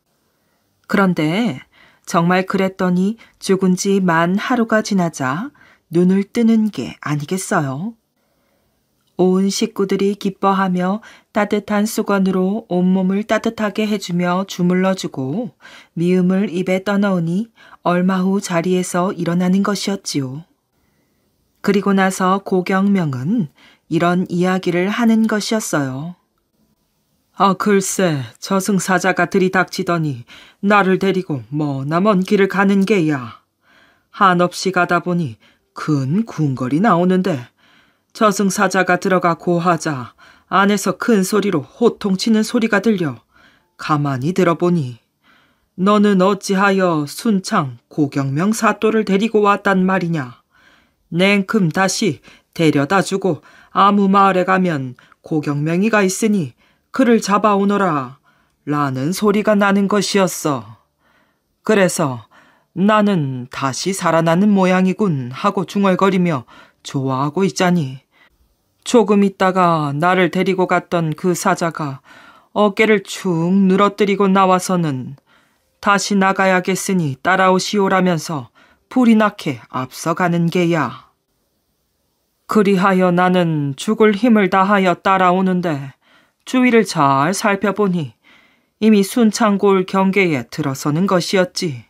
그런데 정말 그랬더니 죽은 지 만 하루가 지나자 눈을 뜨는 게 아니겠어요. 온 식구들이 기뻐하며 따뜻한 수건으로 온몸을 따뜻하게 해주며 주물러주고 미음을 입에 떠넣으니 얼마 후 자리에서 일어나는 것이었지요. 그리고 나서 고경명은 이런 이야기를 하는 것이었어요. 글쎄, 저승사자가 들이닥치더니 나를 데리고 머나먼 길을 가는 게야. 한없이 가다 보니 큰 궁궐이 나오는데 저승사자가 들어가 고하자 안에서 큰 소리로 호통치는 소리가 들려 가만히 들어보니 너는 어찌하여 순창 고경명 사또를 데리고 왔단 말이냐. 냉큼 다시 데려다주고 아무 마을에 가면 고경명이가 있으니 그를 잡아오너라 라는 소리가 나는 것이었어. 그래서 나는 다시 살아나는 모양이군 하고 중얼거리며 좋아하고 있자니 조금 있다가 나를 데리고 갔던 그 사자가 어깨를 축 늘어뜨리고 나와서는 다시 나가야겠으니 따라오시오라면서 불이 나게 앞서가는 게야. 그리하여 나는 죽을 힘을 다하여 따라오는데 주위를 잘 살펴보니 이미 순창골 경계에 들어서는 것이었지.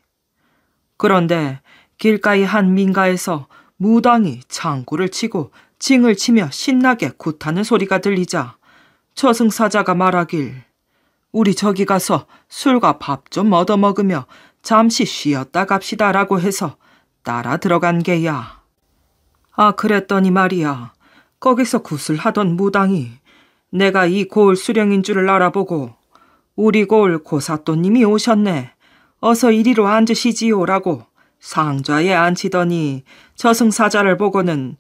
그런데 길가의 한 민가에서 무당이 장구를 치고 징을 치며 신나게 굿하는 소리가 들리자 저승사자가 말하길 우리 저기 가서 술과 밥 좀 얻어먹으며 잠시 쉬었다 갑시다라고 해서 따라 들어간 게야. 아, 그랬더니 말이야. 거기서 굿을하던 무당이 내가 이 고을 수령인 줄을 알아보고 우리 고을 고사또님이 오셨네. 어서 이리로 앉으시지요라고 상좌에 앉히더니 저승사자를 보고는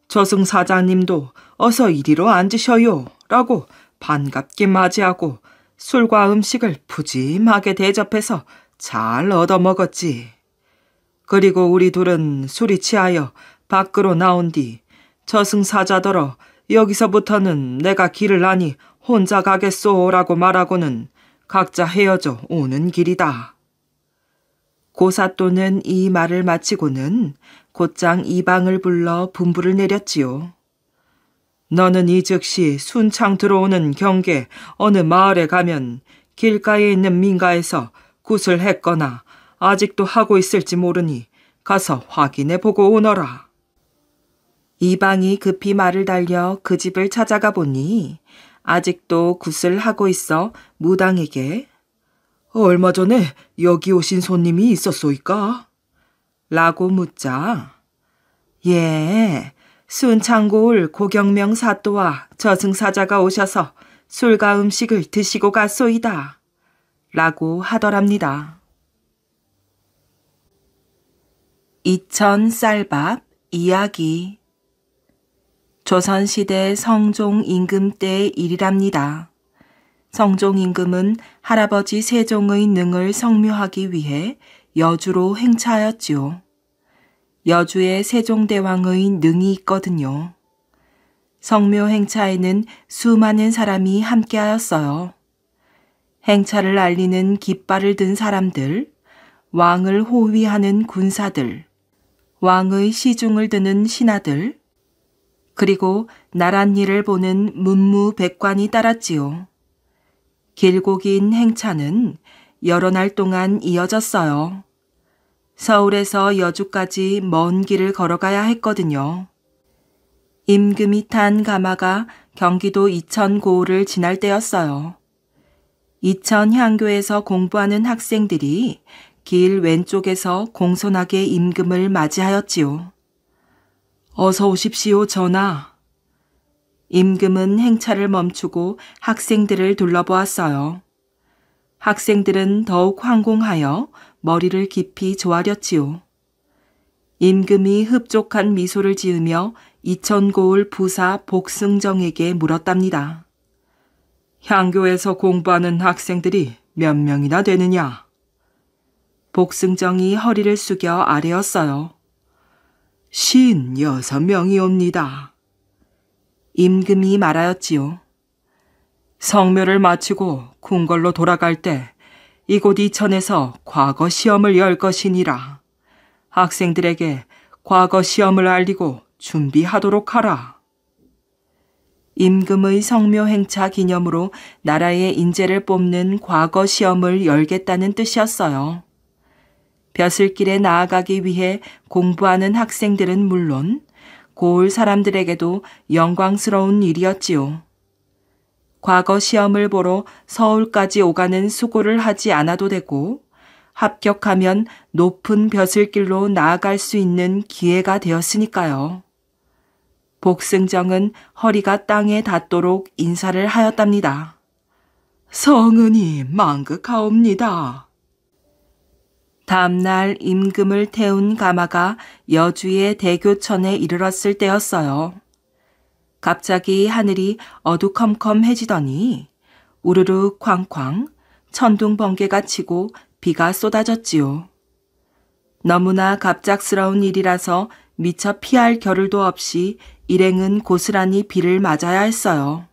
저승사자님도 어서 이리로 앉으셔요라고 반갑게 맞이하고 술과 음식을 푸짐하게 대접해서 잘 얻어먹었지. 그리고 우리 둘은 술이 취하여 밖으로 나온 뒤 저승사자더러 여기서부터는 내가 길을 아니 혼자 가겠소라고 말하고는 각자 헤어져 오는 길이다. 고사또는 이 말을 마치고는 곧장 이방을 불러 분부를 내렸지요. 너는 이 즉시 순창 들어오는 경계 어느 마을에 가면 길가에 있는 민가에서 굿을 했거나 아직도 하고 있을지 모르니 가서 확인해 보고 오너라. 이방이 급히 말을 달려 그 집을 찾아가 보니 아직도 굿을 하고 있어 무당에게 얼마 전에 여기 오신 손님이 있었소이까? 라고 묻자 예, 순창고을 고경명 사또와 저승사자가 오셔서 술과 음식을 드시고 갔소이다. 라고 하더랍니다. 이천 쌀밥 이야기. 조선시대 성종 임금 때의 일이랍니다. 성종 임금은 할아버지 세종의 능을 성묘하기 위해 여주로 행차하였지요. 여주에 세종대왕의 능이 있거든요. 성묘 행차에는 수많은 사람이 함께하였어요. 행차를 알리는 깃발을 든 사람들, 왕을 호위하는 군사들, 왕의 시중을 드는 신하들, 그리고 나랏일을 보는 문무백관이 따랐지요. 길고 긴 행차는 여러 날 동안 이어졌어요. 서울에서 여주까지 먼 길을 걸어가야 했거든요. 임금이 탄 가마가 경기도 이천 고을을 지날 때였어요. 이천 향교에서 공부하는 학생들이 길 왼쪽에서 공손하게 임금을 맞이하였지요. 어서 오십시오, 전하. 임금은 행차를 멈추고 학생들을 둘러보았어요. 학생들은 더욱 황공하여 머리를 깊이 조아렸지요. 임금이 흡족한 미소를 지으며 이천고을 부사 복승정에게 물었답니다. 향교에서 공부하는 학생들이 몇 명이나 되느냐? 복승정이 허리를 숙여 아뢰었어요. 56명이옵니다. 임금이 말하였지요. 성묘를 마치고 궁궐로 돌아갈 때 이곳 이천에서 과거 시험을 열 것이니라. 학생들에게 과거 시험을 알리고 준비하도록 하라. 임금의 성묘 행차 기념으로 나라의 인재를 뽑는 과거 시험을 열겠다는 뜻이었어요. 벼슬길에 나아가기 위해 공부하는 학생들은 물론 고을 사람들에게도 영광스러운 일이었지요. 과거 시험을 보러 서울까지 오가는 수고를 하지 않아도 되고 합격하면 높은 벼슬길로 나아갈 수 있는 기회가 되었으니까요. 복승정은 허리가 땅에 닿도록 인사를 하였답니다. 성은이 망극하옵니다. 다음날 임금을 태운 가마가 여주의 대교천에 이르렀을 때였어요. 갑자기 하늘이 어두컴컴해지더니 우르르 쾅쾅 천둥 번개가 치고 비가 쏟아졌지요. 너무나 갑작스러운 일이라서 미처 피할 겨를도 없이 일행은 고스란히 비를 맞아야 했어요.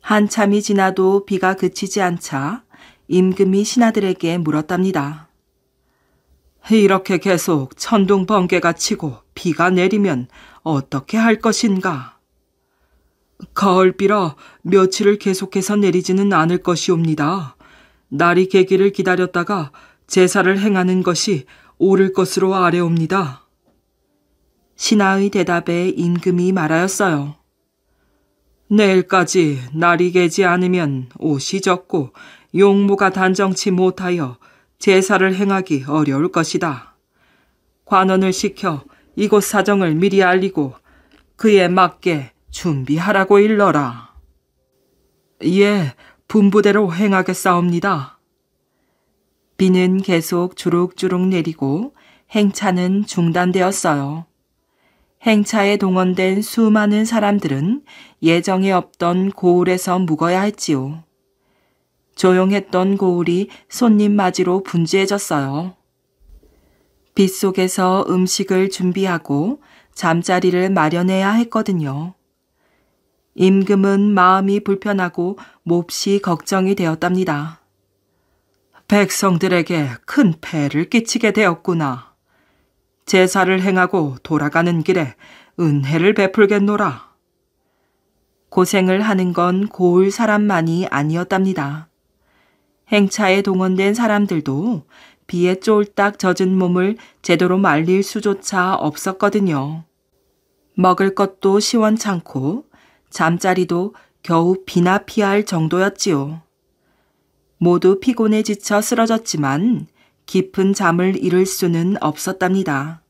한참이 지나도 비가 그치지 않자 임금이 신하들에게 물었답니다. 이렇게 계속 천둥 번개가 치고 비가 내리면 어떻게 할 것인가? 가을비라 며칠을 계속해서 내리지는 않을 것이옵니다. 날이 개기를 기다렸다가 제사를 행하는 것이 옳을 것으로 아뢰옵니다. 신하의 대답에 임금이 말하였어요. 내일까지 날이 개지 않으면 옷이 젖고 용모가 단정치 못하여 제사를 행하기 어려울 것이다. 관원을 시켜 이곳 사정을 미리 알리고 그에 맞게 준비하라고 일러라. 예, 분부대로 행하겠사옵니다. 비는 계속 주룩주룩 내리고 행차는 중단되었어요. 행차에 동원된 수많은 사람들은 예정에 없던 고을에서 묵어야 했지요. 조용했던 고을이 손님 맞이로 분주해졌어요. 빗속에서 음식을 준비하고 잠자리를 마련해야 했거든요. 임금은 마음이 불편하고 몹시 걱정이 되었답니다. 백성들에게 큰 폐를 끼치게 되었구나. 제사를 행하고 돌아가는 길에 은혜를 베풀겠노라. 고생을 하는 건 고을 사람만이 아니었답니다. 행차에 동원된 사람들도 비에 쫄딱 젖은 몸을 제대로 말릴 수조차 없었거든요. 먹을 것도 시원찮고 잠자리도 겨우 비나 피할 정도였지요. 모두 피곤에 지쳐 쓰러졌지만 깊은 잠을 이룰 수는 없었답니다.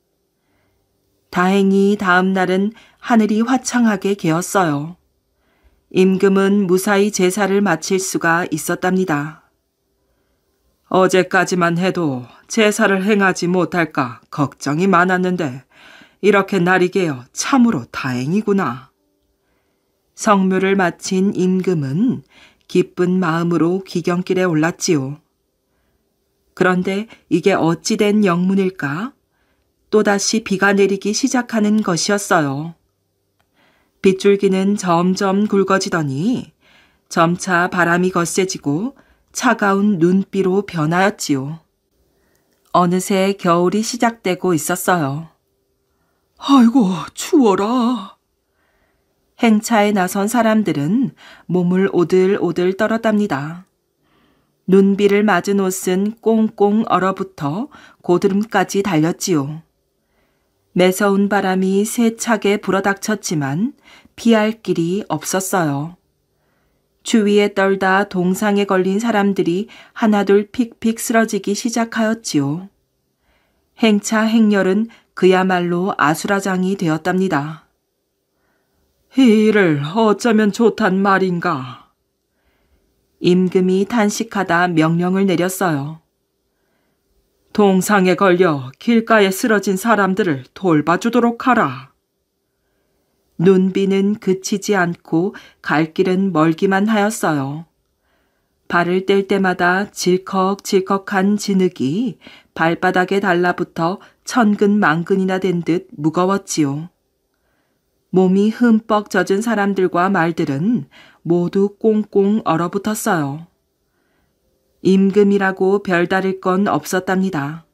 다행히 다음 날은 하늘이 화창하게 개었어요. 임금은 무사히 제사를 마칠 수가 있었답니다. 어제까지만 해도 제사를 행하지 못할까 걱정이 많았는데 이렇게 날이 개어 참으로 다행이구나. 성묘를 마친 임금은 기쁜 마음으로 귀경길에 올랐지요. 그런데 이게 어찌 된 영문일까? 또다시 비가 내리기 시작하는 것이었어요. 빗줄기는 점점 굵어지더니 점차 바람이 거세지고 차가운 눈비로 변하였지요. 어느새 겨울이 시작되고 있었어요. 아이고, 추워라. 행차에 나선 사람들은 몸을 오들오들 떨었답니다. 눈비를 맞은 옷은 꽁꽁 얼어붙어 고드름까지 달렸지요. 매서운 바람이 세차게 불어닥쳤지만 피할 길이 없었어요. 추위에 떨다 동상에 걸린 사람들이 하나둘 픽픽 쓰러지기 시작하였지요. 행차 행렬은 그야말로 아수라장이 되었답니다. 이 일을 어쩌면 좋단 말인가. 임금이 탄식하다 명령을 내렸어요. 동상에 걸려 길가에 쓰러진 사람들을 돌봐주도록 하라. 눈비는 그치지 않고 갈 길은 멀기만 하였어요. 발을 뗄 때마다 질컥질컥한 진흙이 발바닥에 달라붙어 천근만근이나 된 듯 무거웠지요. 몸이 흠뻑 젖은 사람들과 말들은 모두 꽁꽁 얼어붙었어요. 임금이라고 별다를 건 없었답니다.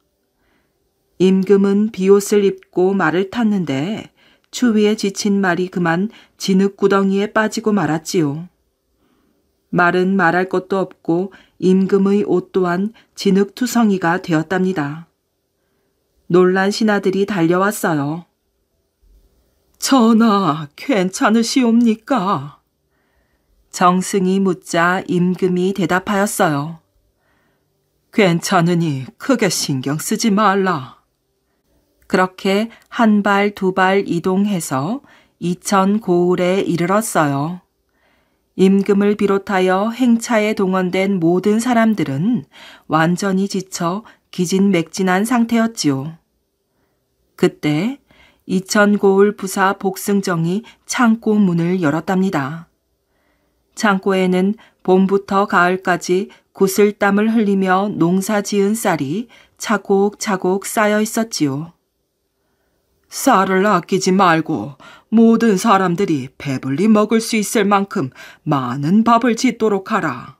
임금은 비옷을 입고 말을 탔는데 추위에 지친 말이 그만 진흙구덩이에 빠지고 말았지요. 말은 말할 것도 없고 임금의 옷 또한 진흙투성이가 되었답니다. 놀란 신하들이 달려왔어요. 전하, 괜찮으시옵니까? 정승이 묻자 임금이 대답하였어요. 괜찮으니 크게 신경 쓰지 말라. 그렇게 한 발 두 발 이동해서 이천 고을에 이르렀어요. 임금을 비롯하여 행차에 동원된 모든 사람들은 완전히 지쳐 기진맥진한 상태였지요. 그때 이천 고을 부사 복승정이 창고 문을 열었답니다. 창고에는 봄부터 가을까지 구슬땀을 흘리며 농사 지은 쌀이 차곡차곡 쌓여 있었지요. 쌀을 아끼지 말고 모든 사람들이 배불리 먹을 수 있을 만큼 많은 밥을 짓도록 하라.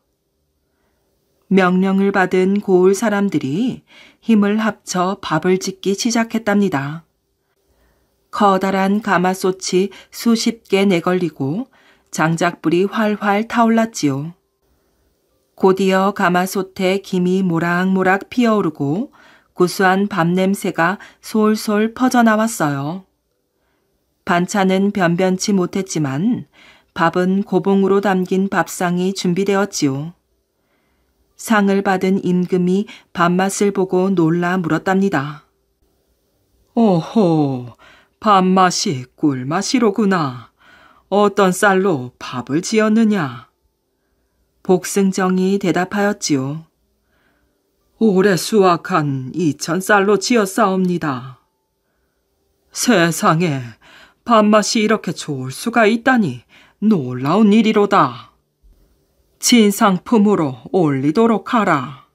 명령을 받은 고을 사람들이 힘을 합쳐 밥을 짓기 시작했답니다. 커다란 가마솥이 수십 개 내걸리고 장작불이 활활 타올랐지요. 곧이어 가마솥에 김이 모락모락 피어오르고 구수한 밥 냄새가 솔솔 퍼져나왔어요. 반찬은 변변치 못했지만 밥은 고봉으로 담긴 밥상이 준비되었지요. 상을 받은 임금이 밥맛을 보고 놀라 물었답니다. 오호, 밥맛이 꿀맛이로구나. 어떤 쌀로 밥을 지었느냐? 복승정이 대답하였지요. 올해 수확한 2,000쌀로 지었사옵니다. 세상에 밥맛이 이렇게 좋을 수가 있다니 놀라운 일이로다. 진상품으로 올리도록 하라.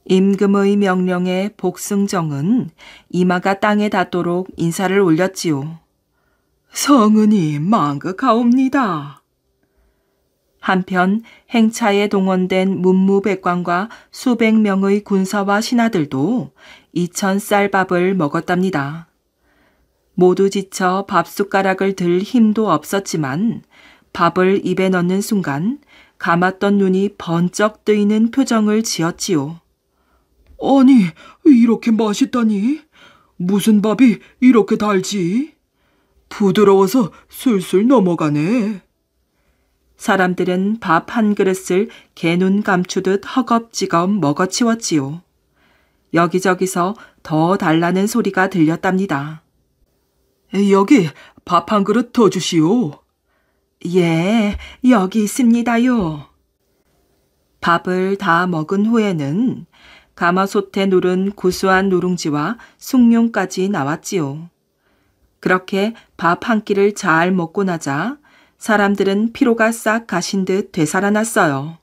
임금의 명령에 복승정은 이마가 땅에 닿도록 인사를 올렸지요. 성은이 망극하옵니다. 한편 행차에 동원된 문무백관과 수백 명의 군사와 신하들도 2,000쌀 밥을 먹었답니다. 모두 지쳐 밥숟가락을 들 힘도 없었지만 밥을 입에 넣는 순간 감았던 눈이 번쩍 뜨이는 표정을 지었지요. 아니, 이렇게 맛있다니? 무슨 밥이 이렇게 달지? 부드러워서 술술 넘어가네. 사람들은 밥 한 그릇을 개눈 감추듯 허겁지겁 먹어치웠지요. 여기저기서 더 달라는 소리가 들렸답니다. 여기 밥 한 그릇 더 주시오. 예, 여기 있습니다요. 밥을 다 먹은 후에는 가마솥에 누른 구수한 누룽지와 숭늉까지 나왔지요. 그렇게 밥 한 끼를 잘 먹고 나자 사람들은 피로가 싹 가신 듯 되살아났어요.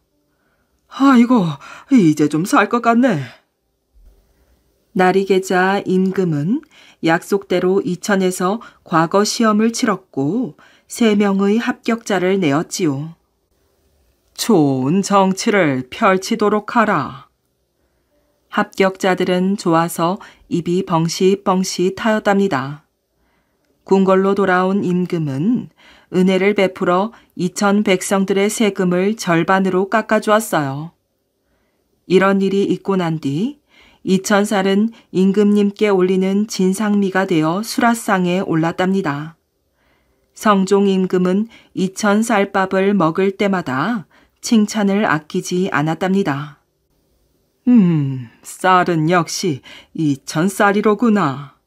아이고, 이제 좀 살 것 같네. 날이 개자 임금은 약속대로 이천에서 과거 시험을 치렀고 3명의 합격자를 내었지요. 좋은 정치를 펼치도록 하라. 합격자들은 좋아서 입이 벙시벙시 타였답니다. 궁궐로 돌아온 임금은 은혜를 베풀어 이천 백성들의 세금을 절반으로 깎아주었어요. 이런 일이 있고 난 뒤 2,000쌀은 임금님께 올리는 진상미가 되어 수라상에 올랐답니다. 성종 임금은 2,000쌀밥을 먹을 때마다 칭찬을 아끼지 않았답니다. 쌀은 역시 2,000쌀이로구나.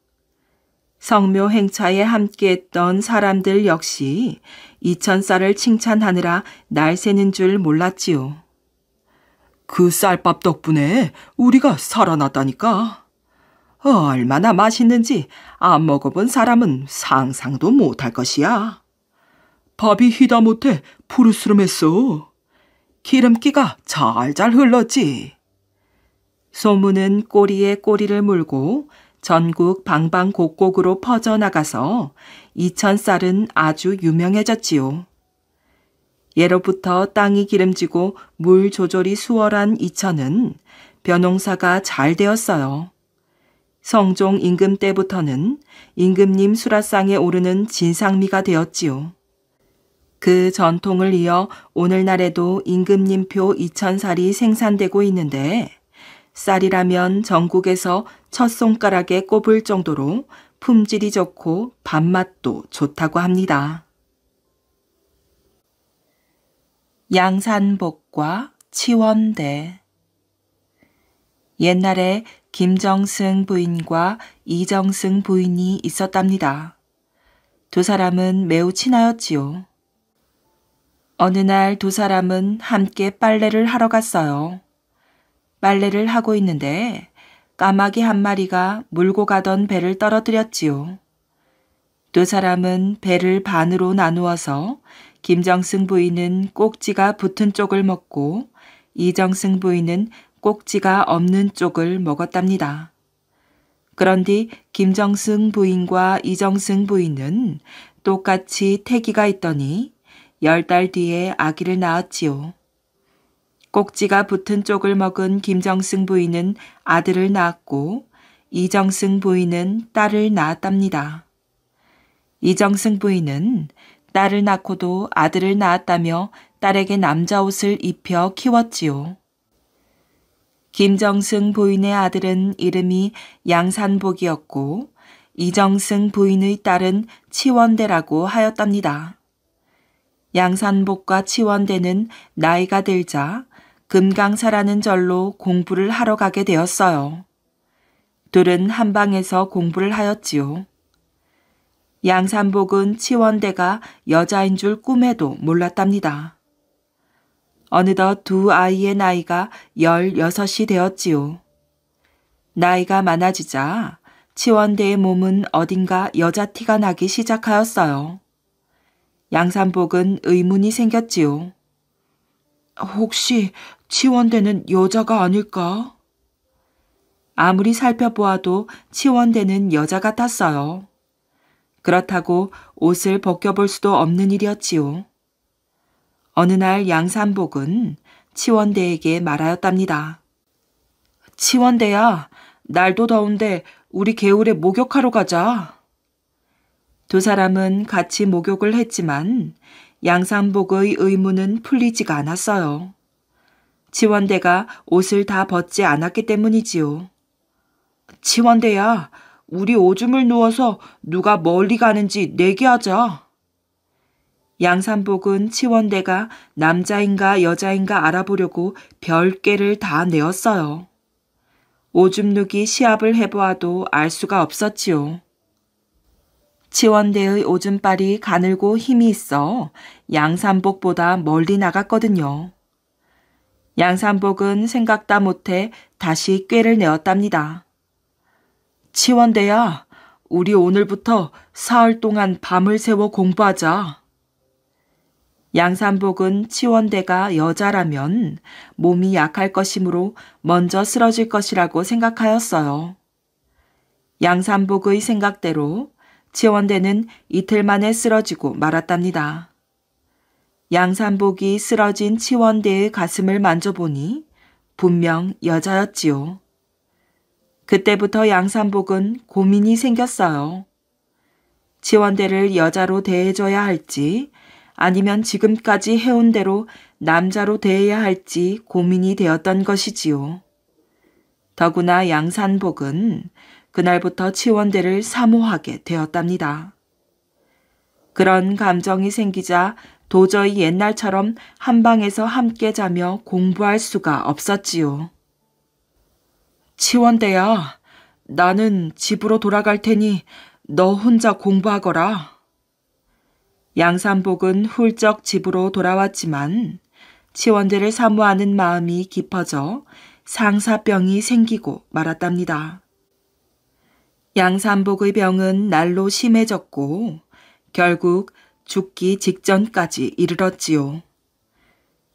성묘 행차에 함께했던 사람들 역시 2,000쌀을 칭찬하느라 날 새는 줄 몰랐지요. 그 쌀밥 덕분에 우리가 살아났다니까. 얼마나 맛있는지 안 먹어본 사람은 상상도 못할 것이야. 밥이 희다 못해 푸르스름했어. 기름기가 잘잘 흘렀지. 소문은 꼬리에 꼬리를 물고 전국 방방곡곡으로 퍼져나가서 2,000쌀은 아주 유명해졌지요. 예로부터 땅이 기름지고 물 조절이 수월한 이천은 벼농사가 잘 되었어요. 성종 임금 때부터는 임금님 수라상에 오르는 진상미가 되었지요. 그 전통을 이어 오늘날에도 임금님표 2,000쌀이 생산되고 있는데 쌀이라면 전국에서 첫 손가락에 꼽을 정도로 품질이 좋고 밥맛도 좋다고 합니다. 양산복과 치원대. 옛날에 김정승 부인과 이정승 부인이 있었답니다. 두 사람은 매우 친하였지요. 어느 날 두 사람은 함께 빨래를 하러 갔어요. 빨래를 하고 있는데 까마귀 한 마리가 몰고 가던 배를 떨어뜨렸지요. 두 사람은 배를 반으로 나누어서 김정승 부인은 꼭지가 붙은 쪽을 먹고 이정승 부인은 꼭지가 없는 쪽을 먹었답니다. 그런뒤 김정승 부인과 이정승 부인은 똑같이 태기가 있더니 10달 뒤에 아기를 낳았지요. 꼭지가 붙은 쪽을 먹은 김정승 부인은 아들을 낳았고 이정승 부인은 딸을 낳았답니다. 이정승 부인은 딸을 낳고도 아들을 낳았다며 딸에게 남자 옷을 입혀 키웠지요. 김정승 부인의 아들은 이름이 양산복이었고 이정승 부인의 딸은 치원대라고 하였답니다. 양산복과 치원대는 나이가 들자 금강사라는 절로 공부를 하러 가게 되었어요. 둘은 한방에서 공부를 하였지요. 양산복은 치원대가 여자인 줄 꿈에도 몰랐답니다. 어느덧 두 아이의 나이가 16이 되었지요. 나이가 많아지자 치원대의 몸은 어딘가 여자 티가 나기 시작하였어요. 양산복은 의문이 생겼지요. 혹시 치원대는 여자가 아닐까? 아무리 살펴보아도 치원대는 여자 같았어요. 그렇다고 옷을 벗겨볼 수도 없는 일이었지요. 어느 날 양산복은 치원대에게 말하였답니다. 치원대야, 날도 더운데 우리 개울에 목욕하러 가자. 두 사람은 같이 목욕을 했지만 양산복의 의문은 풀리지가 않았어요. 치원대가 옷을 다 벗지 않았기 때문이지요. 치원대야, 우리 오줌을 누워서 누가 멀리 가는지 내기하자. 양산복은 치원대가 남자인가 여자인가 알아보려고 별개를 다 내었어요. 오줌 누기 시합을 해보아도 알 수가 없었지요. 치원대의 오줌발이 가늘고 힘이 있어 양산복보다 멀리 나갔거든요. 양산복은 생각다 못해 다시 꾀를 내었답니다. 치원대야, 우리 오늘부터 사흘 동안 밤을 새워 공부하자. 양산복은 치원대가 여자라면 몸이 약할 것이므로 먼저 쓰러질 것이라고 생각하였어요. 양산복의 생각대로 치원대는 이틀 만에 쓰러지고 말았답니다. 양산복이 쓰러진 치원대의 가슴을 만져보니 분명 여자였지요. 그때부터 양산복은 고민이 생겼어요. 치원대를 여자로 대해줘야 할지 아니면 지금까지 해온 대로 남자로 대해야 할지 고민이 되었던 것이지요. 더구나 양산복은 그날부터 치원대를 사모하게 되었답니다. 그런 감정이 생기자 도저히 옛날처럼 한방에서 함께 자며 공부할 수가 없었지요. 치원대야, 나는 집으로 돌아갈 테니 너 혼자 공부하거라. 양산복은 훌쩍 집으로 돌아왔지만 치원대를 사모하는 마음이 깊어져 상사병이 생기고 말았답니다. 양산복의 병은 날로 심해졌고 결국 죽기 직전까지 이르렀지요.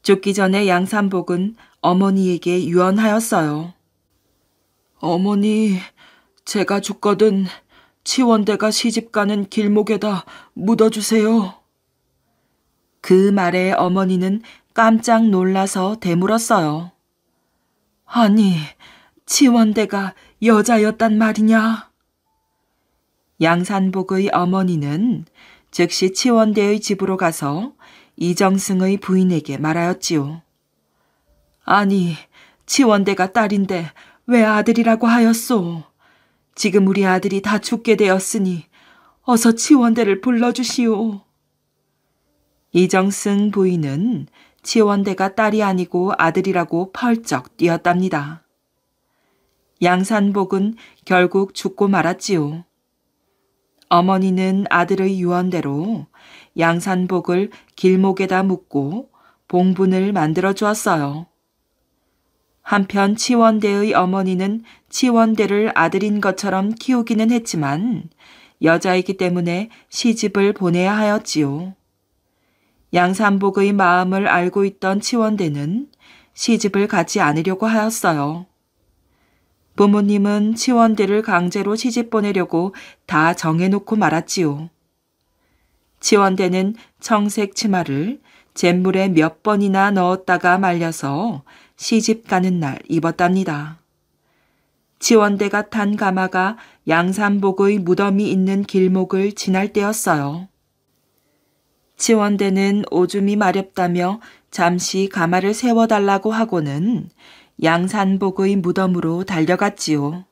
죽기 전에 양산복은 어머니에게 유언하였어요. 어머니, 제가 죽거든 치원대가 시집가는 길목에다 묻어주세요. 그 말에 어머니는 깜짝 놀라서 되물었어요. 아니, 치원대가 여자였단 말이냐? 양산복의 어머니는 즉시 치원대의 집으로 가서 이정승의 부인에게 말하였지요. 아니, 치원대가 딸인데 왜 아들이라고 하였소? 지금 우리 아들이 다 죽게 되었으니 어서 치원대를 불러주시오. 이정승 부인은 치원대가 딸이 아니고 아들이라고 펄쩍 뛰었답니다. 양산복은 결국 죽고 말았지요. 어머니는 아들의 유언대로 양산복을 길목에다 묻고 봉분을 만들어 주었어요. 한편 치원대의 어머니는 치원대를 아들인 것처럼 키우기는 했지만 여자이기 때문에 시집을 보내야 하였지요. 양산복의 마음을 알고 있던 치원대는 시집을 가지 않으려고 하였어요. 부모님은 치원대를 강제로 시집 보내려고 다 정해놓고 말았지요. 치원대는 청색 치마를 잿물에 몇 번이나 넣었다가 말려서 시집 가는 날 입었답니다. 치원대가 탄 가마가 양산복의 무덤이 있는 길목을 지날 때였어요. 치원대는 오줌이 마렵다며 잠시 가마를 세워달라고 하고는 양산복의 무덤으로 달려갔지요.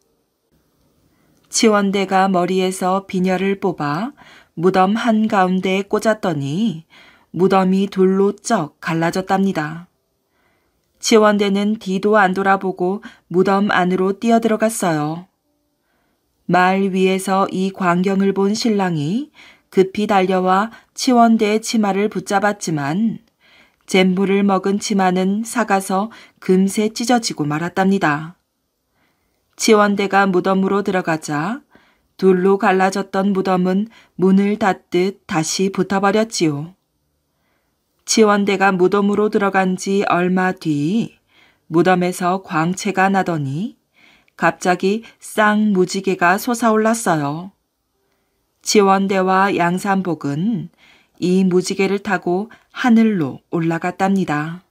치원대가 머리에서 비녀를 뽑아 무덤 한가운데에 꽂았더니 무덤이 둘로 쩍 갈라졌답니다. 치원대는 뒤도 안 돌아보고 무덤 안으로 뛰어들어갔어요. 말 위에서 이 광경을 본 신랑이 급히 달려와 치원대의 치마를 붙잡았지만 잿물을 먹은 치마는 삭아서 금세 찢어지고 말았답니다. 치원대가 무덤으로 들어가자 둘로 갈라졌던 무덤은 문을 닫듯 다시 붙어버렸지요. 치원대가 무덤으로 들어간 지 얼마 뒤 무덤에서 광채가 나더니 갑자기 쌍무지개가 솟아올랐어요. 치원대와 양산복은 이 무지개를 타고 하늘로 올라갔답니다.